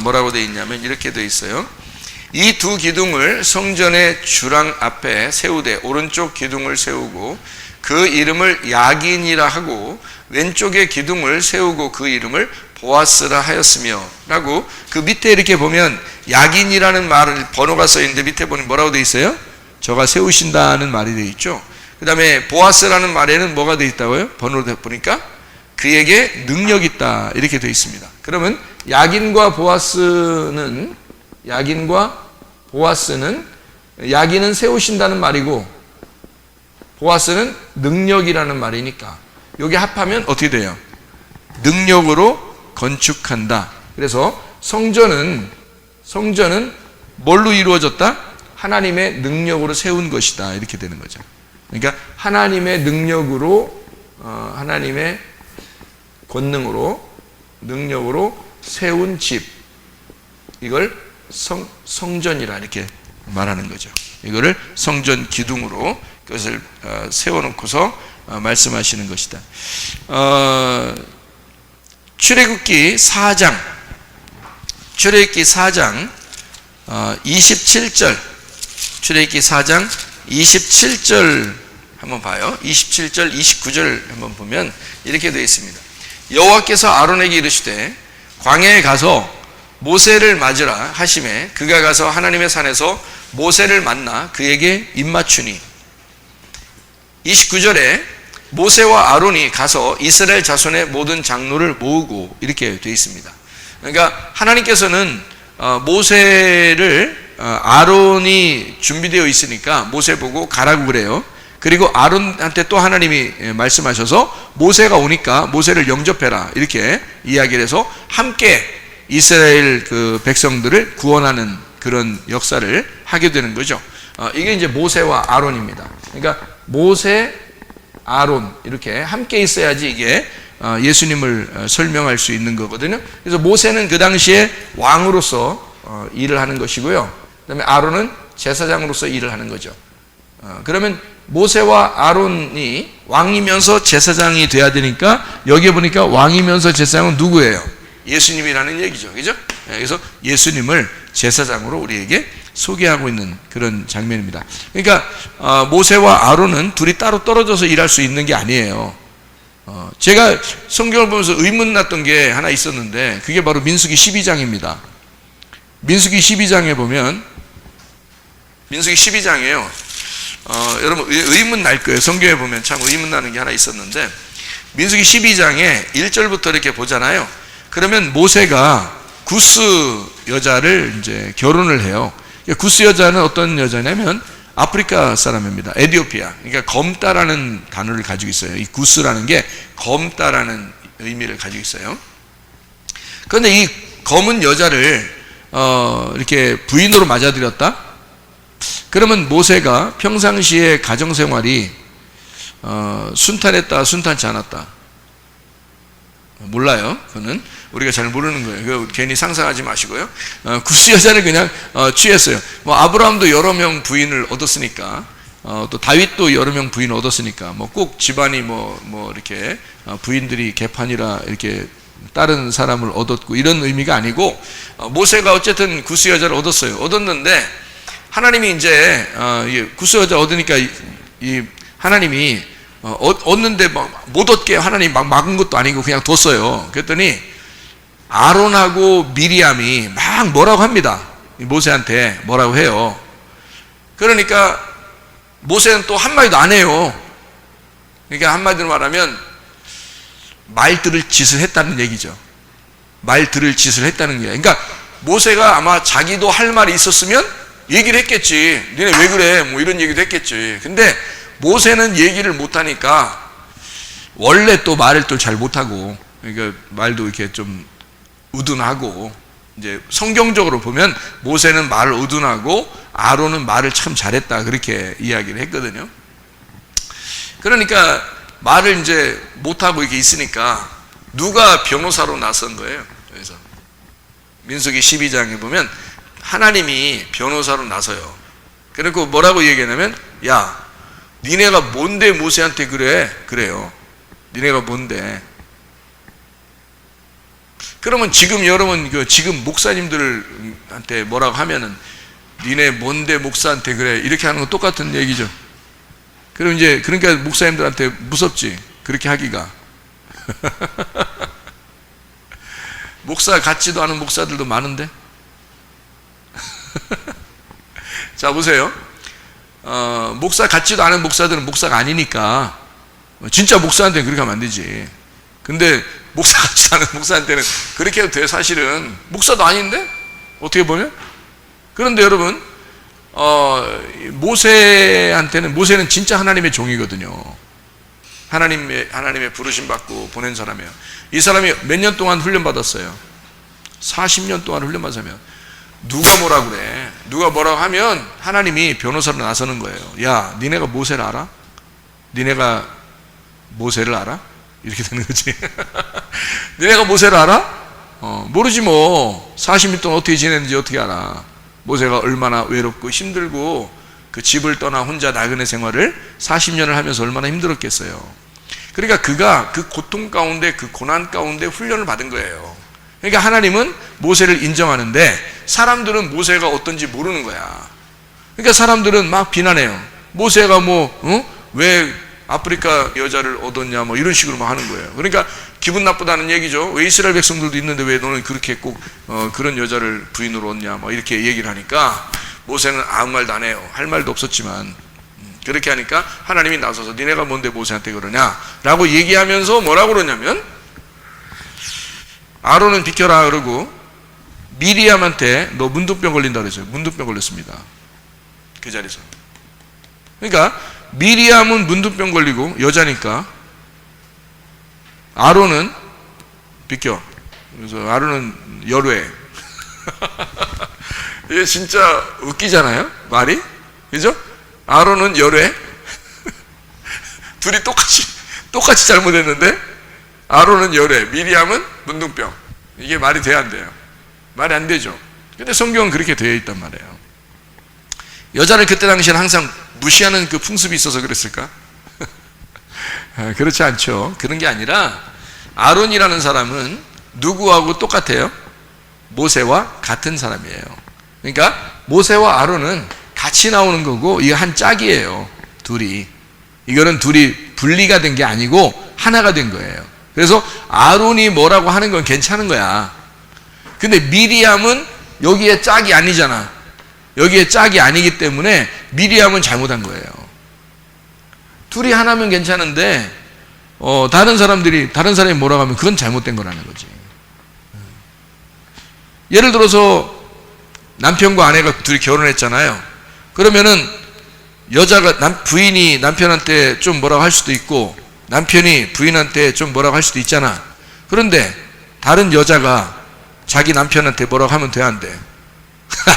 뭐라고 되어 있냐면 이렇게 되어 있어요. 이 두 기둥을 성전의 주랑 앞에 세우되 오른쪽 기둥을 세우고 그 이름을 야긴이라 하고 왼쪽에 기둥을 세우고 그 이름을 보아스라 하였으며 라고, 그 밑에 이렇게 보면 야긴이라는 말을 번호가 써 있는데 밑에 보니 뭐라고 되어 있어요? 저가 세우신다는 말이 되어 있죠. 그 다음에 보아스라는 말에는 뭐가 되어 있다고요? 번호로 보니까 그에게 능력이 있다 이렇게 되어 있습니다. 그러면 야긴과 보아스는 야긴은 세우신다는 말이고 보아스는 능력이라는 말이니까 여기 합하면 어떻게 돼요? 능력으로 건축한다. 그래서 성전은 뭘로 이루어졌다? 하나님의 능력으로 세운 것이다 이렇게 되는 거죠. 그러니까 하나님의 능력으로 하나님의 능력으로 세운 집, 이걸 성전이라 이렇게 말하는 거죠. 이거를 성전 기둥으로 그것을 세워놓고서 말씀하시는 것이다. 출애굽기 4장 27절, 출애굽기 4장 27절 한번 봐요. 27절 29절 한번 보면 이렇게 되어 있습니다. 여호와께서 아론에게 이르시되 광야에 가서 모세를 맞으라 하시매 그가 가서 하나님의 산에서 모세를 만나 그에게 입맞추니, 29절에 모세와 아론이 가서 이스라엘 자손의 모든 장로를 모으고 이렇게 되어 있습니다. 그러니까 하나님께서는 모세를 아론이 준비되어 있으니까 모세 보고 가라고 그래요. 그리고 아론한테 또 하나님이 말씀하셔서 모세가 오니까 모세를 영접해라 이렇게 이야기를 해서 함께 이스라엘 그 백성들을 구원하는 그런 역사를 하게 되는 거죠. 이게 이제 모세와 아론입니다. 그러니까 모세, 아론 이렇게 함께 있어야지 이게 예수님을 설명할 수 있는 거거든요. 그래서 모세는 그 당시에 왕으로서 일을 하는 것이고요. 그다음에 아론은 제사장으로서 일을 하는 거죠. 그러면 모세와 아론이 왕이면서 제사장이 돼야 되니까 여기에 보니까 왕이면서 제사장은 누구예요? 예수님이라는 얘기죠. 그죠? 그래서 예수님을 제사장으로 우리에게 소개하고 있는 그런 장면입니다. 그러니까 모세와 아론은 둘이 따로 떨어져서 일할 수 있는 게 아니에요. 제가 성경을 보면서 의문 났던 게 하나 있었는데 그게 바로 민수기 12장입니다. 민수기 12장에 보면 민수기 12장이에요. 여러분 의문 날 거예요. 성경에 보면 참 의문 나는 게 하나 있었는데 민수기 12장에 1절부터 이렇게 보잖아요. 그러면 모세가 구스 여자를 이제 결혼을 해요. 구스 여자는 어떤 여자냐면 아프리카 사람입니다. 에티오피아. 그러니까 검다라는 단어를 가지고 있어요. 이 구스라는 게 검다라는 의미를 가지고 있어요. 그런데 이 검은 여자를 이렇게 부인으로 맞아들였다? 그러면 모세가 평상시에 가정생활이 순탄했다, 순탄치 않았다? 몰라요. 그거는 우리가 잘 모르는 거예요. 그거 괜히 상상하지 마시고요. 구스 여자를 그냥 취했어요. 뭐 아브라함도 여러 명 부인을 얻었으니까, 또 다윗도 여러 명 부인을 얻었으니까, 뭐 꼭 집안이 뭐 이렇게 부인들이 개판이라 이렇게 다른 사람을 얻었고 이런 의미가 아니고, 모세가 어쨌든 구스 여자를 얻었어요. 얻었는데 하나님이 이제 구스 여자 얻으니까 이 하나님이 얻는데 못 얻게 하나님 막 막은 것도 아니고 그냥 뒀어요. 그랬더니 아론하고 미리암이 막 뭐라고 합니다. 모세한테 뭐라고 해요. 그러니까 모세는 또 한마디도 안 해요. 그러니까 한마디로 말하면 말 들을 짓을 했다는 얘기죠. 말 들을 짓을 했다는 거예요. 그러니까 모세가 아마 자기도 할 말이 있었으면 얘기를 했겠지. 니네 왜 그래? 뭐 이런 얘기도 했겠지. 근데 모세는 얘기를 못하니까 원래 또 말을 또 잘 못하고, 그러니까 말도 이렇게 좀 우둔하고, 이제 성경적으로 보면 모세는 말을 우둔하고 아론은 말을 참 잘했다, 그렇게 이야기를 했거든요. 그러니까 말을 이제 못하고 이렇게 있으니까 누가 변호사로 나선 거예요. 그래서 민수기 12장에 보면 하나님이 변호사로 나서요. 그리고 뭐라고 얘기하냐면, 야, 니네가 뭔데 모세한테 그래요. 니네가 뭔데? 그러면 지금 여러분, 지금 목사님들한테 뭐라고 하면은, 니네 뭔데 목사한테 그래, 이렇게 하는 건 똑같은 얘기죠. 그럼 이제 그러니까 목사님들한테 무섭지, 그렇게 하기가. 목사 같지도 않은 목사들도 많은데. 자, 보세요. 목사 같지도 않은 목사들은 목사가 아니니까 진짜 목사한테는 그렇게 하면 안 되지. 근데 목사 같지 않은 목사한테는 그렇게 해도 돼. 사실은 목사도 아닌데, 어떻게 보면. 그런데 여러분, 모세는 진짜 하나님의 종이거든요. 하나님의 부르심 받고 보낸 사람이에요. 이 사람이 몇 년 동안 훈련 받았어요. 40년 동안 훈련 받았으면 누가 뭐라 그래? 누가 뭐라고 하면 하나님이 변호사로 나서는 거예요. 야, 니네가 모세를 알아? 니네가 모세를 알아? 이렇게 되는 거지. 니네가 모세를 알아? 모르지 뭐. 40년 동안 어떻게 지냈는지 어떻게 알아? 모세가 얼마나 외롭고 힘들고 그 집을 떠나 혼자 나그네 생활을 40년을 하면서 얼마나 힘들었겠어요. 그러니까 그가 그 고통 가운데, 그 고난 가운데 훈련을 받은 거예요. 그러니까 하나님은 모세를 인정하는데 사람들은 모세가 어떤지 모르는 거야. 그러니까 사람들은 막 비난해요. 모세가 왜 아프리카 여자를 얻었냐, 뭐 이런 식으로 막 하는 거예요. 그러니까 기분 나쁘다는 얘기죠. 왜 이스라엘 백성들도 있는데 왜 너는 그렇게 꼭 그런 여자를 부인으로 얻냐, 뭐 이렇게 얘기를 하니까 모세는 아무 말도 안 해요. 할 말도 없었지만 그렇게 하니까 하나님이 나서서 니네가 뭔데 모세한테 그러냐 라고 얘기하면서 뭐라고 그러냐면, 아론은 비켜라 그러고 미리암한테 너 문둥병 걸린다 그랬어요. 문둥병 걸렸습니다, 그 자리에서. 그러니까 미리암은 문둥병 걸리고 여자니까 아론은 비켜. 그래서 아론은 열외. 이게 진짜 웃기잖아요, 말이. 그죠? 아론은 열외. 둘이 똑같이 잘못했는데 아론은 열외, 미리암은 문둥병. 이게 말이 돼야 안 돼요? 말이 안 되죠. 근데 성경은 그렇게 되어 있단 말이에요. 여자를 그때 당시에는 항상 무시하는 그 풍습이 있어서 그랬을까? 그렇지 않죠. 그런 게 아니라 아론이라는 사람은 누구하고 똑같아요? 모세와 같은 사람이에요. 그러니까 모세와 아론은 같이 나오는 거고 이게 한 짝이에요. 둘이. 이거는 둘이 분리가 된 게 아니고 하나가 된 거예요. 그래서 아론이 뭐라고 하는 건 괜찮은 거야. 근데 미리암은 여기에 짝이 아니잖아. 여기에 짝이 아니기 때문에 미리암은 잘못한 거예요. 둘이 하나면 괜찮은데 다른 사람이 뭐라고 하면 그건 잘못된 거라는 거지. 예를 들어서 남편과 아내가 둘이 결혼했잖아요. 그러면은 부인이 남편한테 좀 뭐라고 할 수도 있고 남편이 부인한테 좀 뭐라고 할 수도 있잖아. 그런데 다른 여자가 자기 남편한테 뭐라고 하면 돼, 안 돼?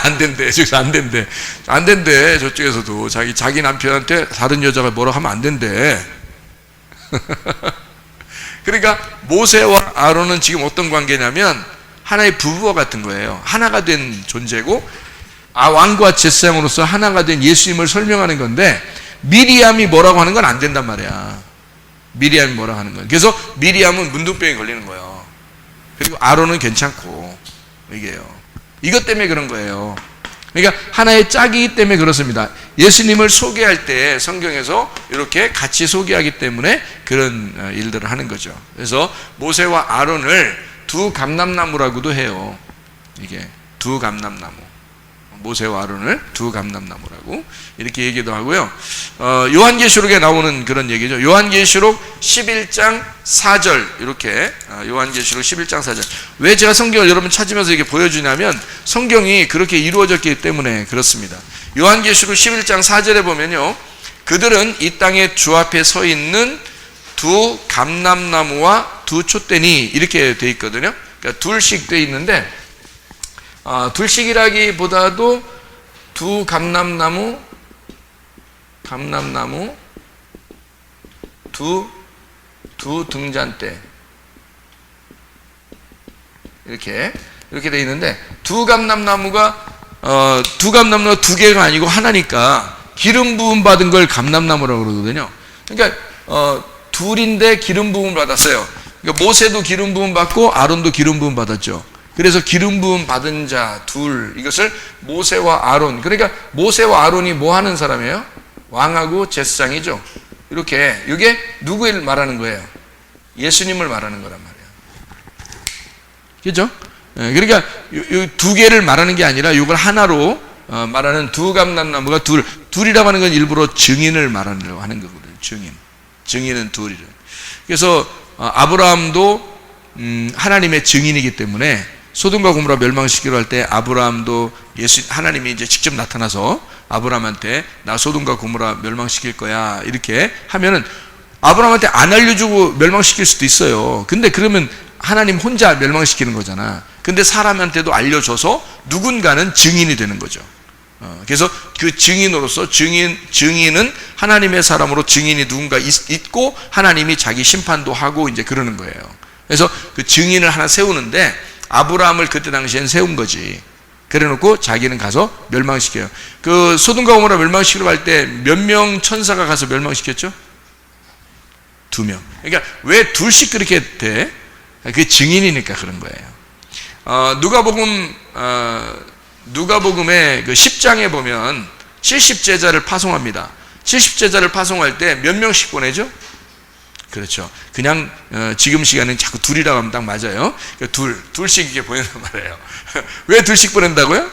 안 된대. 저기서 안 된대. 안 된대. 저쪽에서도 자기 남편한테 다른 여자가 뭐라고 하면 안 된대. 그러니까 모세와 아론은 지금 어떤 관계냐면 하나의 부부와 같은 거예요. 하나가 된 존재고 왕과 제사장으로서 하나가 된 예수님을 설명하는 건데 미리암이 뭐라고 하는 건 안 된단 말이야. 미리암이 뭐라고 하는 건. 그래서 미리암은 문둥병이 걸리는 거예요. 그리고 아론은 괜찮고. 이게요. 이것 때문에 그런 거예요. 그러니까 하나의 짝이기 때문에 그렇습니다. 예수님을 소개할 때 성경에서 이렇게 같이 소개하기 때문에 그런 일들을 하는 거죠. 그래서 모세와 아론을 두 감람나무라고도 해요. 이게 두 감람나무. 모세와 아론을 두 감람나무라고 이렇게 얘기도 하고요. 요한계시록에 나오는 그런 얘기죠. 요한계시록 11장 4절 이렇게 요한계시록 11장 4절. 왜 제가 성경을 여러분 찾으면서 이렇게 보여주냐면 성경이 그렇게 이루어졌기 때문에 그렇습니다. 요한계시록 11장 4절에 보면요, 그들은 이 땅에 주 앞에 서 있는 두 감람나무와 두 촛대니 이렇게 돼 있거든요. 그러니까 둘씩 돼 있는데 둘씩이라기보다도 두 감람나무 두 등잔대 이렇게 돼 있는데 두 감람나무가 두 개가 아니고 하나니까 기름 부음 받은 걸 감람나무라고 그러거든요. 그러니까 둘인데 기름 부음을 받았어요. 그러니까 모세도 기름 부음 받고 아론도 기름 부음 받았죠. 그래서 기름 부음 받은 자 둘, 이것을 모세와 아론. 그러니까 모세와 아론이 뭐 하는 사람이에요? 왕하고 제사장이죠. 이렇게 이게 누구를 말하는 거예요? 예수님을 말하는 거란 말이에요. 그렇죠? 그러니까 두 개를 말하는 게 아니라 이걸 하나로 말하는 두 감람나무가 둘이라고 하는 건 일부러 증인을 말하려고 하는 거거든요. 증인은 둘이래. 그래서 아브라함도 하나님의 증인이기 때문에 소돔과 고모라 멸망시키려 할 때 아브라함도 하나님이 이제 직접 나타나서 아브라함한테 나 소돔과 고모라 멸망시킬 거야 이렇게 하면은 아브라함한테 안 알려주고 멸망시킬 수도 있어요. 근데 그러면 하나님 혼자 멸망시키는 거잖아. 근데 사람한테도 알려줘서 누군가는 증인이 되는 거죠. 그래서 그 증인으로서 증인은 하나님의 사람으로 증인이 누군가 있고 하나님이 자기 심판도 하고 이제 그러는 거예요. 그래서 그 증인을 하나 세우는데 아브라함을 그때 당시엔 세운 거지. 그래 놓고 자기는 가서 멸망시켜요. 그 소돔과 고모라 멸망시키러 갈 때 몇 명 천사가 가서 멸망시켰죠? 2명. 그러니까 왜 둘씩 그렇게 돼? 그게 증인이니까 그런 거예요. 누가복음의 그 10장에 보면 70제자를 파송합니다. 70제자를 파송할 때 몇 명씩 보내죠? 그렇죠. 그냥 지금 시간은 자꾸 둘이라고 하면 딱 맞아요. 그러니까 둘씩 이렇게 보낸단 말이에요. 왜 둘씩 보낸다고요?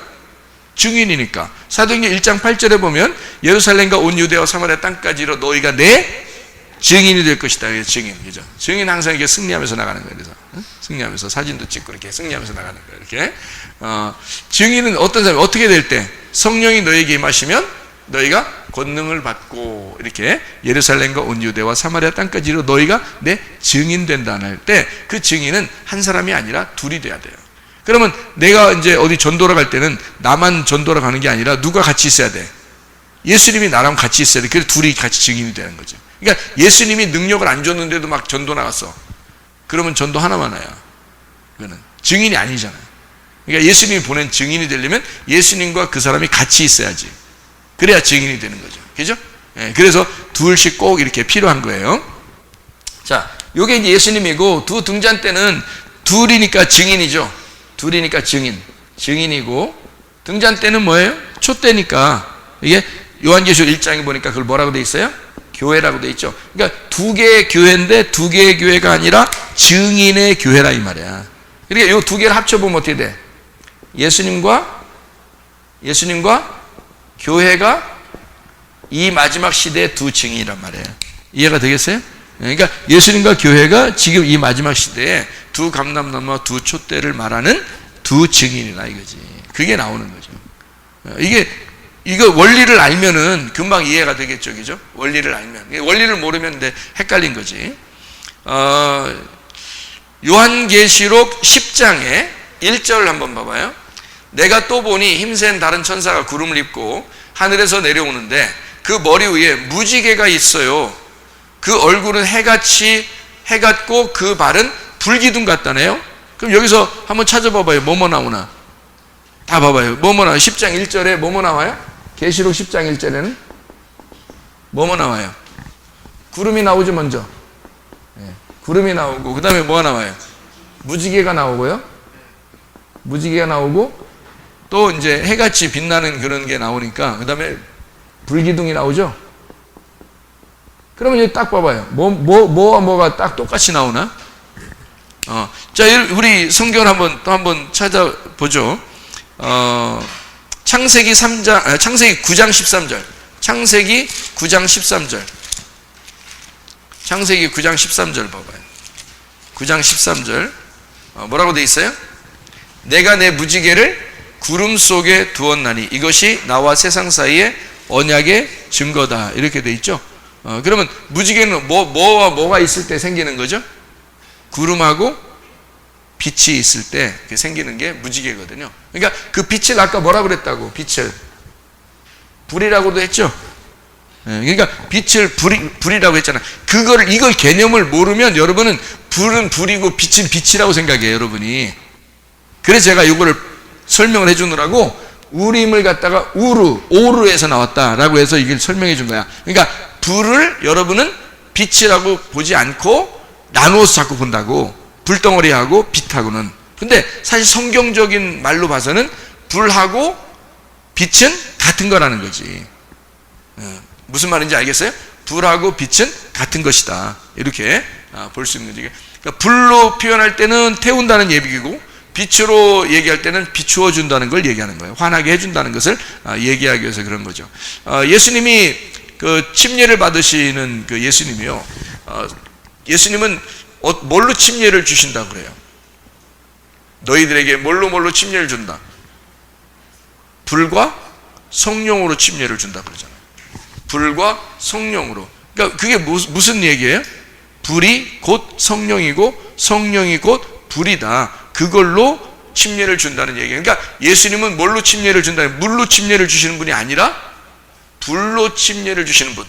증인이니까. 사도행전 1장 8절에 보면 예루살렘과 온 유대와 사마리아 땅까지로 너희가 내 증인이 될 것이다. 증인, 그죠? 증인 항상 이렇게 승리하면서 나가는 거예요. 그래서 승리하면서 사진도 찍고 이렇게 승리하면서 나가는 거예요. 이렇게 증인은 어떤 사람이 어떻게 될 때 성령이 너에게 임하시면 너희가 권능을 받고 이렇게 예루살렘과 온 유대와 사마리아 땅까지로 너희가 내 증인 된다 할 때 그 증인은 한 사람이 아니라 둘이 돼야 돼요. 그러면 내가 이제 어디 전도를 갈 때는 나만 전도를 가는 게 아니라 누가 같이 있어야 돼? 예수님이 나랑 같이 있어야 돼. 그래서 둘이 같이 증인이 되는 거죠. 그러니까 예수님이 능력을 안 줬는데도 막 전도 나갔어. 그러면 전도 하나만 와요. 그거는 증인이 아니잖아요. 그러니까 예수님이 보낸 증인이 되려면 예수님과 그 사람이 같이 있어야지. 그래야 증인이 되는 거죠. 그죠? 예, 그래서 둘씩 꼭 이렇게 필요한 거예요. 자, 요게 이제 예수님이고 두 등잔대는 둘이니까 증인이죠. 둘이니까 증인이고 등잔대는 뭐예요? 촛대니까 이게 요한계시록 1장에 보니까 그걸 뭐라고 돼 있어요? 교회라고 돼 있죠. 그러니까 두 개의 교회인데 두 개의 교회가 아니라 증인의 교회라 이 말이야. 그러니까 요 두 개를 합쳐보면 어떻게 돼? 예수님과 교회가 이 마지막 시대의 두 증인이란 말이에요. 이해가 되겠어요? 그러니까 예수님과 교회가 지금 이 마지막 시대에 두 감람나무와 두 촛대를 말하는 두 증인이라 이거지. 그게 나오는 거죠. 이거 원리를 알면은 금방 이해가 되겠죠, 그죠? 원리를 알면. 원리를 모르면 근데 헷갈린 거지. 요한계시록 10장에 1절 한번 봐봐요. 내가 또 보니 힘센 다른 천사가 구름을 입고 하늘에서 내려오는데 그 머리 위에 무지개가 있어요. 그 얼굴은 해 같고 그 발은 불기둥 같다네요. 그럼 여기서 한번 찾아봐봐요. 뭐뭐 나오나? 다 봐봐요. 뭐뭐 나와요? 10장 1절에 뭐뭐 나와요? 계시록 10장 1절에는 뭐뭐 나와요? 구름이 나오죠 먼저. 네. 구름이 나오고 그 다음에 뭐가 나와요? 무지개가 나오고요. 무지개가 나오고 또 이제 해같이 빛나는 그런 게 나오니까 그 다음에 불기둥이 나오죠. 그러면 이제 딱 봐봐요. 뭐와 뭐가 딱 똑같이 나오나? 자, 우리 성경을 한번 찾아보죠. 창세기 9장 13절. 창세기 9장 13절. 창세기 9장 13절 봐봐요. 9장 13절. 뭐라고 돼 있어요? 내가 내 무지개를 구름 속에 두었나니 이것이 나와 세상 사이에 언약의 증거다. 이렇게 돼 있죠. 그러면 무지개는 뭐와 뭐가 있을 때 생기는 거죠? 구름하고 빛이 있을 때 생기는 게 무지개거든요. 그러니까 그 빛을 아까 뭐라고 그랬다고? 빛을 불이라고도 했죠. 그러니까 빛을 불이라고 했잖아요. 이걸 개념을 모르면 여러분은 불은 불이고 빛은 빛이라고 생각해요, 여러분이. 그래서 제가 이거를 설명을 해주느라고 우림을 갖다가 오르에서 나왔다라고 해서 이걸 설명해 준 거야. 그러니까 불을 여러분은 빛이라고 보지 않고 나누어서 자꾸 본다고. 불덩어리하고 빛하고는. 근데 사실 성경적인 말로 봐서는 불하고 빛은 같은 거라는 거지. 무슨 말인지 알겠어요? 불하고 빛은 같은 것이다. 이렇게 볼 수 있는 거지. 그러니까 불로 표현할 때는 태운다는 얘기고, 빛으로 얘기할 때는 비추어 준다는 걸 얘기하는 거예요. 환하게 해준다는 것을 얘기하기 위해서 그런 거죠. 예수님이 그 침례를 받으시는 그 예수님이요. 예수님은 뭘로 침례를 주신다고 그래요? 너희들에게 뭘로 침례를 준다? 불과 성령으로 침례를 준다 그러잖아요. 불과 성령으로. 그러니까 그게 무슨 얘기예요? 불이 곧 성령이고 성령이 곧 불이다. 그걸로 침례를 준다는 얘기예요. 그러니까 예수님은 뭘로 침례를 준다? 물로 침례를 주시는 분이 아니라 불로 침례를 주시는 분,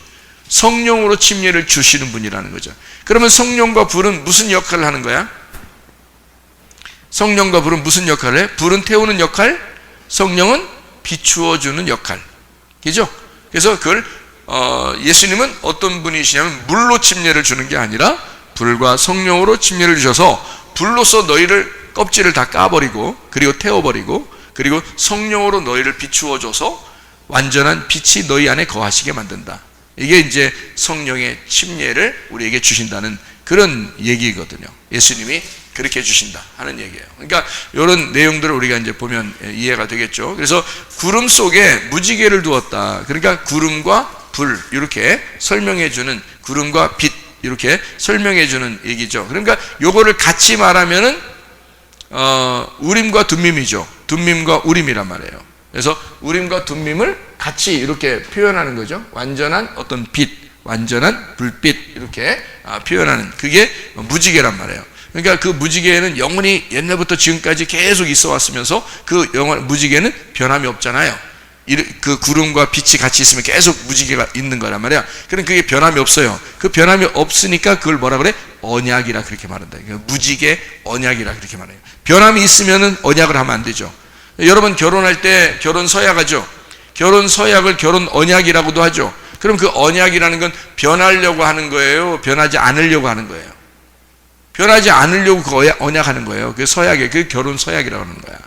성령으로 침례를 주시는 분이라는 거죠. 그러면 성령과 불은 무슨 역할을 하는 거야? 성령과 불은 무슨 역할을 해? 불은 태우는 역할, 성령은 비추어 주는 역할. 그죠? 그래서 그걸 예수님은 어떤 분이시냐면 물로 침례를 주는 게 아니라 불과 성령으로 침례를 주셔서 불로서 너희를 껍질을 다 까버리고 그리고 태워버리고 그리고 성령으로 너희를 비추어줘서 완전한 빛이 너희 안에 거하시게 만든다. 이게 이제 성령의 침례를 우리에게 주신다는 그런 얘기거든요. 예수님이 그렇게 주신다 하는 얘기예요. 그러니까 이런 내용들을 우리가 이제 보면 이해가 되겠죠. 그래서 구름 속에 무지개를 두었다. 그러니까 구름과 불 이렇게 설명해주는, 구름과 빛 이렇게 설명해주는 얘기죠. 그러니까 요거를 같이 말하면은 우림과 둠밈이죠. 둠밈과 우림이란 말이에요. 그래서 우림과 둠밈을 같이 이렇게 표현하는 거죠. 완전한 어떤 빛, 완전한 불빛 이렇게 표현하는 그게 무지개란 말이에요. 그러니까 그 무지개는 영원히 옛날부터 지금까지 계속 있어 왔으면서 그 무지개는 변함이 없잖아요. 그 구름과 빛이 같이 있으면 계속 무지개가 있는 거란 말이야. 그럼 그게 변함이 없어요. 그 변함이 없으니까 그걸 뭐라 그래? 언약이라 그렇게 말한다. 무지개 언약이라 그렇게 말해요. 변함이 있으면은 언약을 하면 안 되죠. 여러분 결혼할 때 결혼 서약하죠. 결혼 서약을 결혼 언약이라고도 하죠. 그럼 그 언약이라는 건 변하려고 하는 거예요? 변하지 않으려고 하는 거예요? 변하지 않으려고 그 언약하는 거예요. 그 서약에, 그 결혼 서약이라고 하는 거야.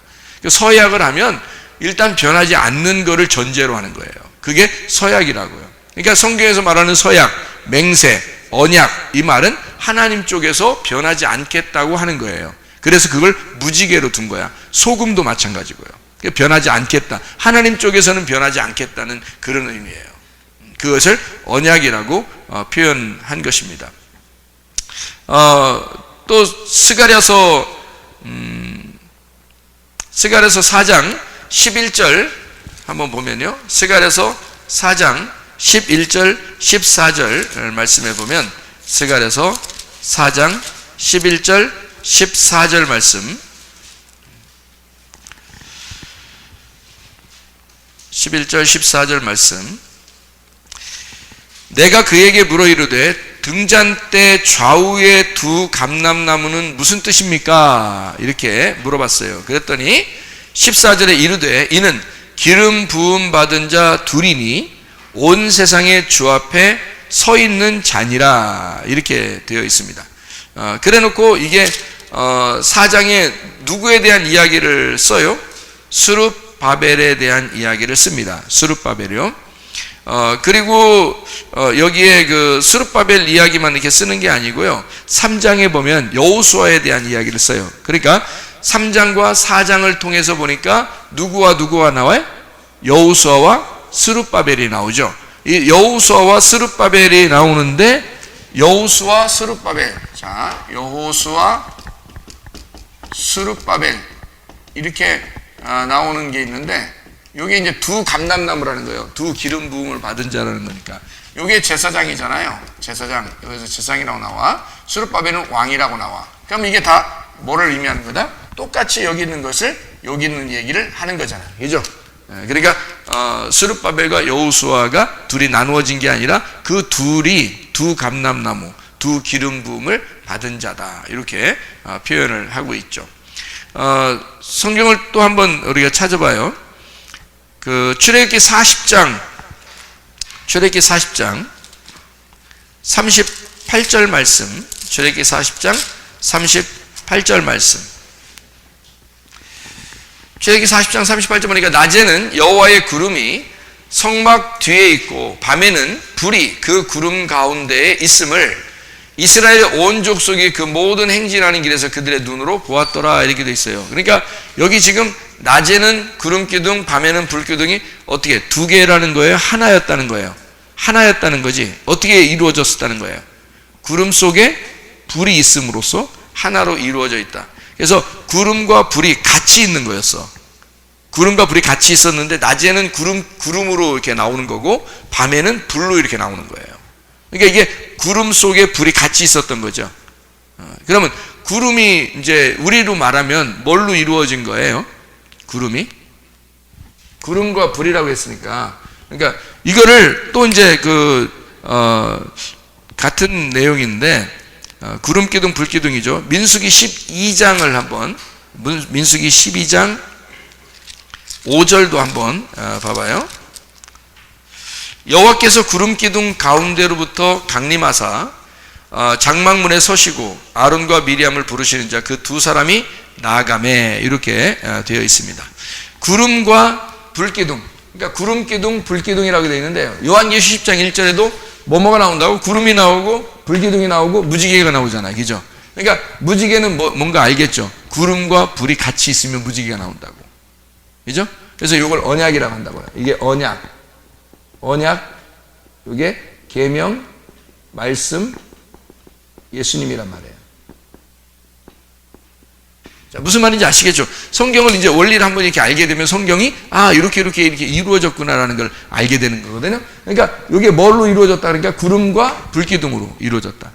그 서약을 하면 일단 변하지 않는 거를 전제로 하는 거예요. 그게 서약이라고요. 그러니까 성경에서 말하는 서약, 맹세, 언약, 이 말은 하나님 쪽에서 변하지 않겠다고 하는 거예요. 그래서 그걸 무지개로 둔 거야. 소금도 마찬가지고요. 변하지 않겠다. 하나님 쪽에서는 변하지 않겠다는 그런 의미예요. 그것을 언약이라고 표현한 것입니다. 또 스가랴서 4장 11절 한번 보면요. 스가랴서 4장 11절 14절 말씀해 보면 스가랴서 4장 11절 14절 말씀 11절 14절 말씀 내가 그에게 물어 이르되 등잔대 좌우의 두 감람나무는 무슨 뜻입니까? 이렇게 물어봤어요. 그랬더니 14절에 이르되 이는 기름 부음 받은 자 둘이니 온 세상의 주 앞에 서 있는 자니라 이렇게 되어 있습니다. 그래놓고 이게 4장에 누구에 대한 이야기를 써요? 스룹바벨에 대한 이야기를 씁니다. 스룹바벨이요. 그리고 여기에 그 스룹바벨 이야기만 이렇게 쓰는 게 아니고요. 3장에 보면 여호수아에 대한 이야기를 써요. 그러니까 3장과 4장을 통해서 보니까 누구와 누구와 나와요? 여호수아와 스룹바벨이 나오죠. 이 여호수아와 스룹바벨이 나오는데 여호수아 스룹바벨. 자, 여호수아 스룹바벨 이렇게 나오는 게 있는데 이게 이제 두 감람나무라는 거예요. 두 기름 부음을 받은 자라는 거니까. 이게 제사장이잖아요. 제사장. 여기서 제사장이라고 나와. 스룹바벨은 왕이라고 나와. 그럼 이게 다 뭐를 의미하는 거다? 똑같이 여기 있는 것을 여기 있는 얘기를 하는 거잖아요. 그죠? 그러니까 스룹바벨과 여호수아가 둘이 나누어진 게 아니라 그 둘이 두 감람나무, 두 기름 부음을 받은 자다. 이렇게 표현을 하고 있죠. 성경을 또 한번 우리가 찾아봐요. 그 출애굽기 40장 38절 말씀. 출애굽기 40장 38절 말씀. 출애굽기 40장 38절 보니까 낮에는 여호와의 구름이 성막 뒤에 있고 밤에는 불이 그 구름 가운데에 있음을 이스라엘 온 족속이 그 모든 행진하는 길에서 그들의 눈으로 보았더라. 이렇게 돼 있어요. 그러니까 여기 지금 낮에는 구름 기둥, 밤에는 불 기둥이 어떻게 두 개라는 거예요? 하나였다는 거예요. 하나였다는 거지. 어떻게 이루어졌다는 거예요? 구름 속에 불이 있음으로써 하나로 이루어져 있다. 그래서 구름과 불이 같이 있는 거였어. 구름과 불이 같이 있었는데 낮에는 구름으로 이렇게 나오는 거고 밤에는 불로 이렇게 나오는 거예요. 그러니까 이게 구름 속에 불이 같이 있었던 거죠. 그러면 구름이 이제 우리로 말하면 뭘로 이루어진 거예요? 구름과 불이라고 했으니까. 그러니까 이거를 또 이제 같은 내용인데 구름 기둥 불 기둥이죠. 민수기 12장을 한번 민수기 12장 5절도 한번 봐봐요. 여호와께서 구름 기둥 가운데로부터 강림하사 장막문에 서시고 아론과 미리암을 부르시는 자 그 두 사람이 나아가매. 이렇게 되어 있습니다. 구름과 불기둥, 그러니까 구름 기둥 불 기둥이라고 되어 있는데요. 요한계시 10장 1절에도 뭐뭐가 나온다고? 구름이 나오고 불기둥이 나오고 무지개가 나오잖아요. 그죠? 그러니까 무지개는 뭔가 알겠죠? 구름과 불이 같이 있으면 무지개가 나온다고. 그죠? 그래서 이걸 언약이라고 한다고요. 이게 언약, 이게 계명, 말씀, 예수님이란 말이에요. 자, 무슨 말인지 아시겠죠? 성경을 이제 원리를 한번 이렇게 알게 되면 성경이 이렇게 이루어졌구나라는 걸 알게 되는 거거든요. 그러니까 이게 뭘로 이루어졌다? 그러니까 구름과 불기둥으로 이루어졌다.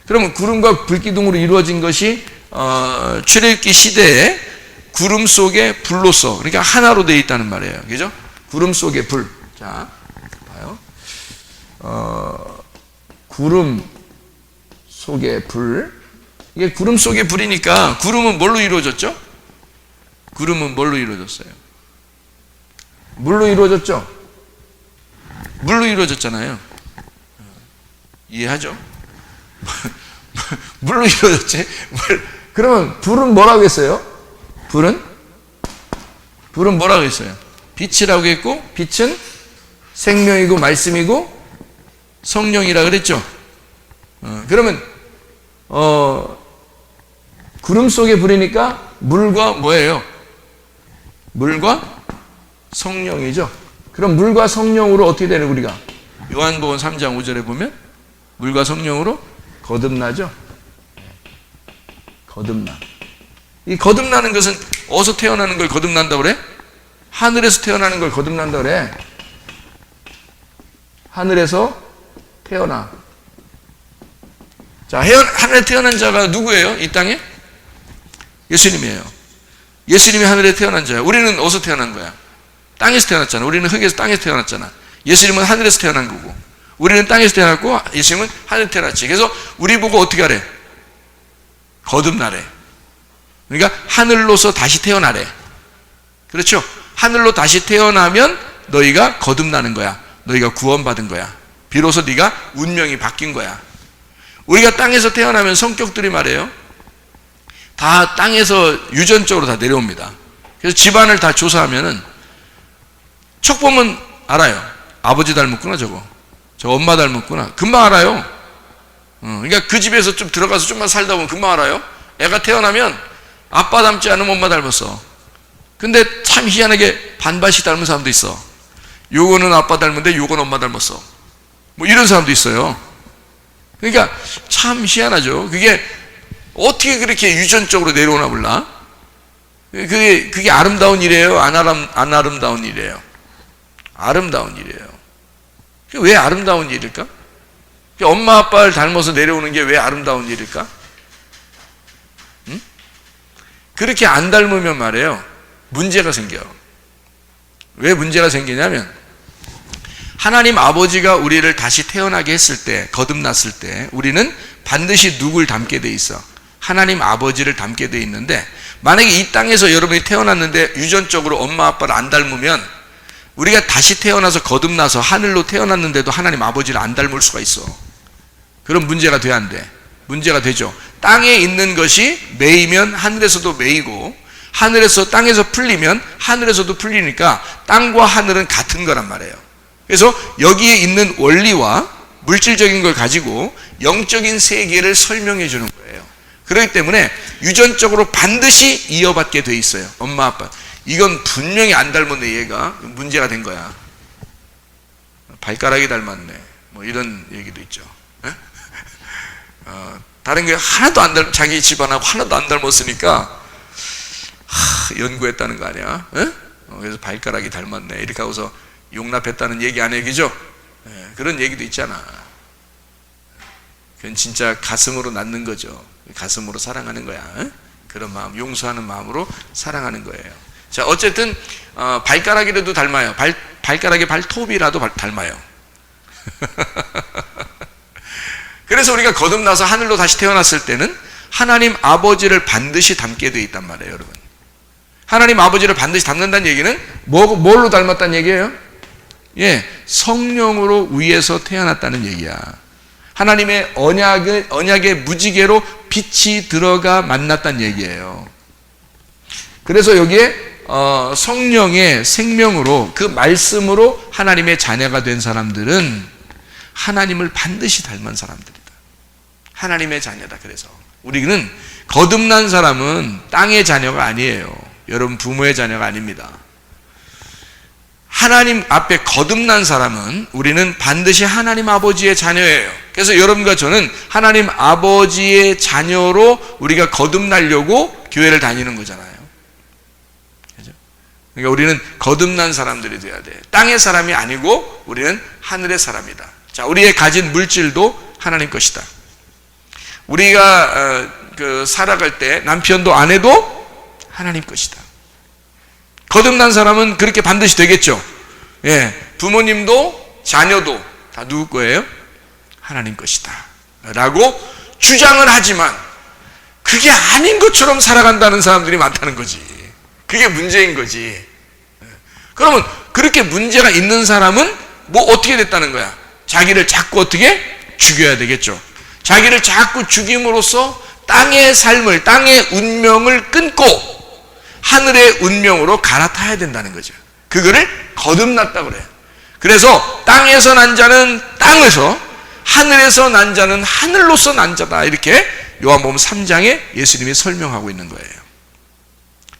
그러면 구름과 불기둥으로 이루어진 것이 출애굽기 시대에 구름 속에 불로서, 그러니까 하나로 되어 있다는 말이에요. 그죠? 구름 속에 불. 자, 봐요. 구름 속에 불. 이게 구름 속에 불이니까 구름은 뭘로 이루어졌죠? 구름은 뭘로 이루어졌어요? 물로 이루어졌죠? 물로 이루어졌잖아요. 이해하죠? 물로 이루어졌지? 그러면 불은 뭐라고 했어요? 불은 뭐라고 했어요? 빛이라고 했고, 빛은 생명이고 말씀이고 성령이라 그랬죠? 그러면 구름 속에 불이니까 물과 뭐예요? 물과 성령이죠. 그럼 물과 성령으로 어떻게 되는 우리가? 요한복음 3장 5절에 보면 물과 성령으로 거듭나죠. 거듭나. 이 거듭나는 것은 어디서 태어나는 걸 거듭난다고 그래? 하늘에서 태어나는 걸 거듭난다고 그래. 하늘에서 태어나. 자, 하늘에 태어난 자가 누구예요? 이 땅에? 예수님이에요. 예수님이 하늘에 태어난 자예요. 우리는 어디서 태어난 거야? 땅에서 태어났잖아. 우리는 흙에서 땅에서 태어났잖아. 예수님은 하늘에서 태어난 거고, 우리는 땅에서 태어났고 예수님은 하늘에서 태어났지. 그래서 우리 보고 어떻게 하래? 거듭나래. 그러니까 하늘로서 다시 태어나래. 그렇죠? 하늘로 다시 태어나면 너희가 거듭나는 거야. 너희가 구원받은 거야. 비로소 네가 운명이 바뀐 거야. 우리가 땅에서 태어나면 성격들이 말이에요, 다 땅에서 유전적으로 다 내려옵니다. 그래서 집안을 다 조사하면은 척 보면 알아요. 아버지 닮았구나, 저거 엄마 닮았구나. 금방 알아요. 그러니까 그 집에서 좀 들어가서 좀만 살다 보면 금방 알아요. 애가 태어나면 아빠 닮지 않으면 엄마 닮았어. 근데 참 희한하게 반반씩 닮은 사람도 있어. 요거는 아빠 닮은데 요건 엄마 닮았어. 뭐 이런 사람도 있어요. 그러니까 참 희한하죠. 그게 어떻게 그렇게 유전적으로 내려오나 몰라. 그게 아름다운 일이에요? 안 아름다운 일이에요? 아름다운 일이에요. 왜 아름다운 일일까? 엄마 아빠를 닮아서 내려오는 게 왜 아름다운 일일까? 응? 그렇게 안 닮으면 말이에요, 문제가 생겨. 왜 문제가 생기냐면, 하나님 아버지가 우리를 다시 태어나게 했을 때, 거듭났을 때 우리는 반드시 누굴 닮게 돼 있어? 하나님 아버지를 닮게 돼 있는데, 만약에 이 땅에서 여러분이 태어났는데 유전적으로 엄마 아빠를 안 닮으면 우리가 다시 태어나서 거듭나서 하늘로 태어났는데도 하나님 아버지를 안 닮을 수가 있어. 그럼 문제가 돼야 안 돼? 문제가 되죠. 땅에 있는 것이 매이면 하늘에서도 매이고, 하늘에서 땅에서 풀리면 하늘에서도 풀리니까 땅과 하늘은 같은 거란 말이에요. 그래서 여기에 있는 원리와 물질적인 걸 가지고 영적인 세계를 설명해 주는 거예요. 그렇기 때문에 유전적으로 반드시 이어받게 돼 있어요. 엄마 아빠 이건 분명히 안 닮았네, 얘가. 문제가 된 거야. 발가락이 닮았네, 뭐 이런 얘기도 있죠. 다른 게 하나도 안 닮, 자기 집안하고 하나도 안 닮았으니까 연구했다는 거 아니야? 그래서 발가락이 닮았네 이렇게 하고서 용납했다는 얘기 안 얘기죠? 그런 얘기도 있잖아. 그건 진짜 가슴으로 낳는 거죠. 가슴으로 사랑하는 거야. 그런 마음, 용서하는 마음으로 사랑하는 거예요. 자, 어쨌든 발가락이라도 닮아요. 발가락의 발톱이라도 닮아요. 그래서 우리가 거듭나서 하늘로 다시 태어났을 때는 하나님 아버지를 반드시 닮게 되어 있단 말이에요, 여러분. 하나님 아버지를 반드시 닮는다는 얘기는 뭘로 닮았다는 얘기예요? 예, 성령으로 위에서 태어났다는 얘기야. 하나님의 언약의 무지개로 빛이 들어가 만났다는 얘기예요. 그래서 여기에 성령의 생명으로, 그 말씀으로 하나님의 자녀가 된 사람들은 하나님을 반드시 닮은 사람들이다. 하나님의 자녀다. 그래서 우리는 거듭난 사람은 땅의 자녀가 아니에요. 여러분 부모의 자녀가 아닙니다. 하나님 앞에 거듭난 사람은 우리는 반드시 하나님 아버지의 자녀예요. 그래서 여러분과 저는 하나님 아버지의 자녀로 우리가 거듭나려고 교회를 다니는 거잖아요. 그렇죠? 그러니까 우리는 거듭난 사람들이 돼야 돼. 땅의 사람이 아니고 우리는 하늘의 사람이다. 자, 우리의 가진 물질도 하나님 것이다. 우리가 살아갈 때 남편도 아내도 하나님 것이다. 거듭난 사람은 그렇게 반드시 되겠죠. 예, 부모님도 자녀도 다 누구 거예요? 하나님 것이다 라고 주장을 하지만 그게 아닌 것처럼 살아간다는 사람들이 많다는 거지. 그게 문제인 거지. 그러면 그렇게 문제가 있는 사람은 뭐 어떻게 됐다는 거야? 자기를 자꾸 어떻게? 죽여야 되겠죠. 자기를 자꾸 죽임으로써 땅의 삶을, 땅의 운명을 끊고 하늘의 운명으로 갈아타야 된다는 거죠. 그거를 거듭났다고 그래요. 그래서 땅에서 난 자는 땅에서, 하늘에서 난 자는 하늘로서 난 자다. 이렇게 요한복음 3장에 예수님이 설명하고 있는 거예요.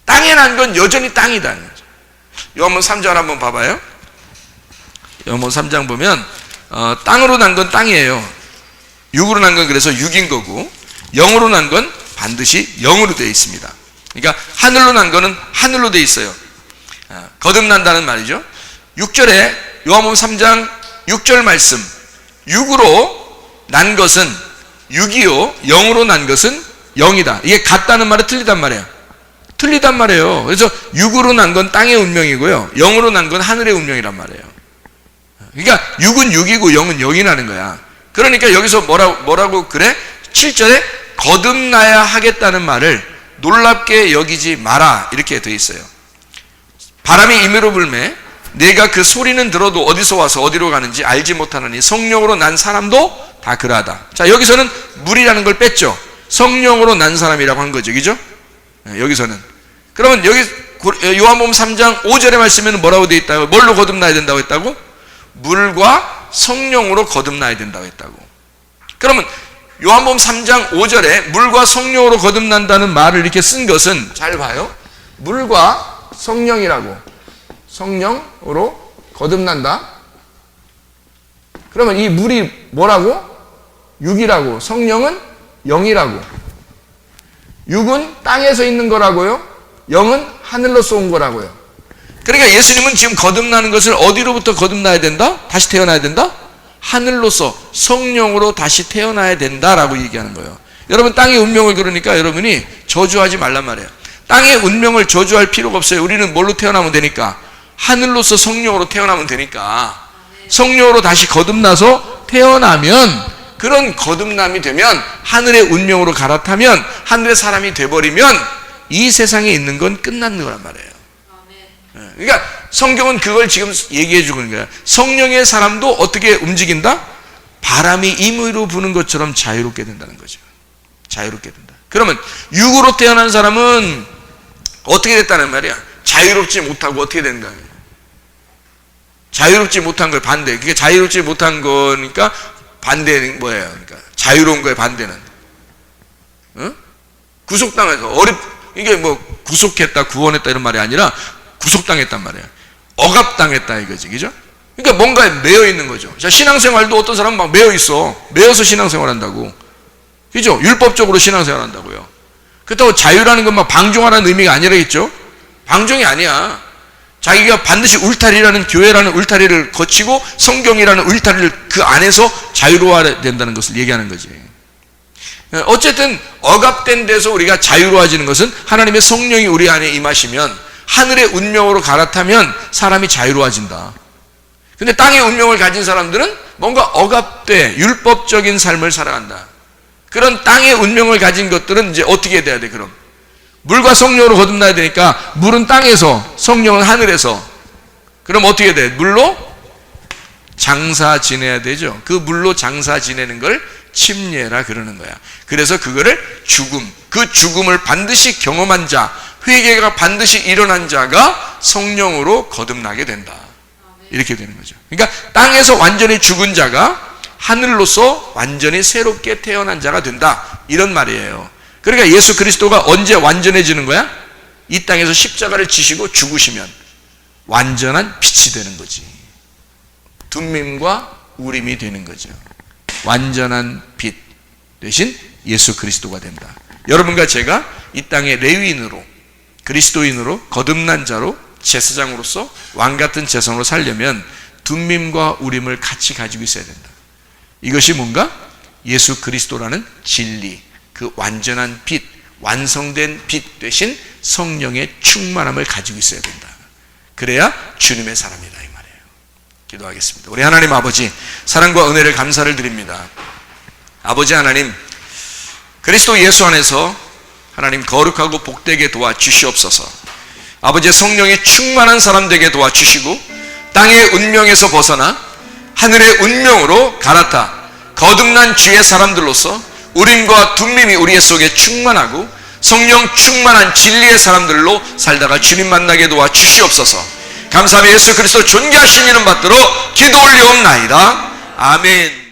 땅에 난 건 여전히 땅이다. 요한복음 3장 한번 봐봐요. 요한복음 3장 보면 땅으로 난 건 땅이에요. 육으로 난 건 그래서 육인 거고, 영으로 난 건 반드시 영으로 되어 있습니다. 그러니까 하늘로 난 거는 하늘로 되어 있어요. 거듭난다는 말이죠. 6절에 요한복음 3장 6절 말씀, 육으로 난 것은 육이요, 영으로 난 것은 영이다. 이게 같다는 말은 틀리단 말이에요. 틀리단 말이에요. 그래서 육으로 난 건 땅의 운명이고요, 영으로 난 건 하늘의 운명이란 말이에요. 그러니까 육은 육이고 영은 영이라는 거야. 그러니까 여기서 뭐라고 그래? 7절에 거듭나야 하겠다는 말을 놀랍게 여기지 마라 이렇게 되어 있어요. 바람이 임의로 불매 내가 그 소리는 들어도 어디서 와서 어디로 가는지 알지 못하느니 성령으로 난 사람도 다 그러하다. 자, 여기서는 물이라는 걸 뺐죠. 성령으로 난 사람이라고 한 거죠. 그죠? 여기서는. 그러면 여기 요한복음 3장 5절의 말씀에는 뭐라고 되어 있다고? 뭘로 거듭나야 된다고 했다고? 물과 성령으로 거듭나야 된다고 했다고. 그러면 요한복음 3장 5절에 물과 성령으로 거듭난다는 말을 이렇게 쓴 것은, 잘 봐요, 물과 성령이라고, 성령으로 거듭난다? 그러면 이 물이 뭐라고? 육이라고. 성령은 영이라고. 육은 땅에서 있는 거라고요. 영은 하늘로서 온 거라고요. 그러니까 예수님은 지금 거듭나는 것을 어디로부터 거듭나야 된다? 다시 태어나야 된다? 하늘로서 성령으로 다시 태어나야 된다라고 얘기하는 거예요. 여러분, 땅의 운명을 그러니까 여러분이 저주하지 말란 말이에요. 땅의 운명을 저주할 필요가 없어요. 우리는 뭘로 태어나면 되니까? 하늘로서 성령으로 태어나면 되니까. 성령으로 다시 거듭나서 태어나면, 그런 거듭남이 되면, 하늘의 운명으로 갈아타면, 하늘의 사람이 돼버리면 이 세상에 있는 건 끝난 거란 말이에요. 그러니까 성경은 그걸 지금 얘기해 주고 있는 거야. 성령의 사람도 어떻게 움직인다? 바람이 임의로 부는 것처럼 자유롭게 된다는 거죠. 자유롭게 된다. 그러면 육으로 태어난 사람은 어떻게 됐다는 말이야? 자유롭지 못하고 어떻게 된다? 자유롭지 못한 거에 반대. 그게 자유롭지 못한 거니까 반대는 뭐예요? 그러니까 자유로운 거에 반대는 구속당해서 이게 뭐 구속했다, 구원했다 이런 말이 아니라 구속당했단 말이에요. 억압당했다 이거지, 그죠? 그러니까 뭔가에 매여 있는 거죠. 자, 신앙생활도 어떤 사람은 막 매여 있어. 매여서 신앙생활 한다고, 그죠? 율법적으로 신앙생활 한다고요. 그렇다고 자유라는 건 막 방종하라는 의미가 아니라겠죠? 방종이 아니야. 자기가 반드시 울타리라는, 교회라는 울타리를 거치고 성경이라는 울타리를 그 안에서 자유로워야 된다는 것을 얘기하는 거지. 어쨌든 억압된 데서 우리가 자유로워지는 것은 하나님의 성령이 우리 안에 임하시면, 하늘의 운명으로 갈아타면 사람이 자유로워진다. 근데 땅의 운명을 가진 사람들은 뭔가 억압돼 율법적인 삶을 살아간다. 그런 땅의 운명을 가진 것들은 이제 어떻게 돼야 돼? 그럼 물과 성령으로 거듭나야 되니까, 물은 땅에서, 성령은 하늘에서. 그럼 어떻게 돼? 물로 장사 지내야 되죠. 그 물로 장사 지내는 걸 침례라 그러는 거야. 그래서 그거를 죽음, 그 죽음을 반드시 경험한 자, 회개가 반드시 일어난 자가 성령으로 거듭나게 된다. 이렇게 되는 거죠. 그러니까 땅에서 완전히 죽은 자가 하늘로서 완전히 새롭게 태어난 자가 된다, 이런 말이에요. 그러니까 예수 그리스도가 언제 완전해지는 거야? 이 땅에서 십자가를 지시고 죽으시면 완전한 빛이 되는 거지. 둠밈과 우림이 되는 거죠. 완전한 빛 대신 예수 그리스도가 된다. 여러분과 제가 이 땅의 레위인으로, 그리스도인으로, 거듭난 자로, 제사장으로서 왕같은 제사장으로 살려면 둠밈과 우림을 같이 가지고 있어야 된다. 이것이 뭔가? 예수 그리스도라는 진리, 그 완전한 빛, 완성된 빛 대신 성령의 충만함을 가지고 있어야 된다. 그래야 주님의 사람이다, 이 말이에요. 기도하겠습니다. 우리 하나님 아버지, 사랑과 은혜를 감사를 드립니다. 아버지 하나님, 그리스도 예수 안에서 하나님 거룩하고 복되게 도와주시옵소서. 아버지의 성령의 충만한 사람 되게 도와주시고, 땅의 운명에서 벗어나 하늘의 운명으로 갈아타 거듭난 주의 사람들로서 우림과 둠밈이 우리의 속에 충만하고 성령 충만한 진리의 사람들로 살다가 주님 만나게 도와주시옵소서. 감사하며 예수 그리스도 존귀하신 이름 받들어 기도 올리옵나이다. 아멘.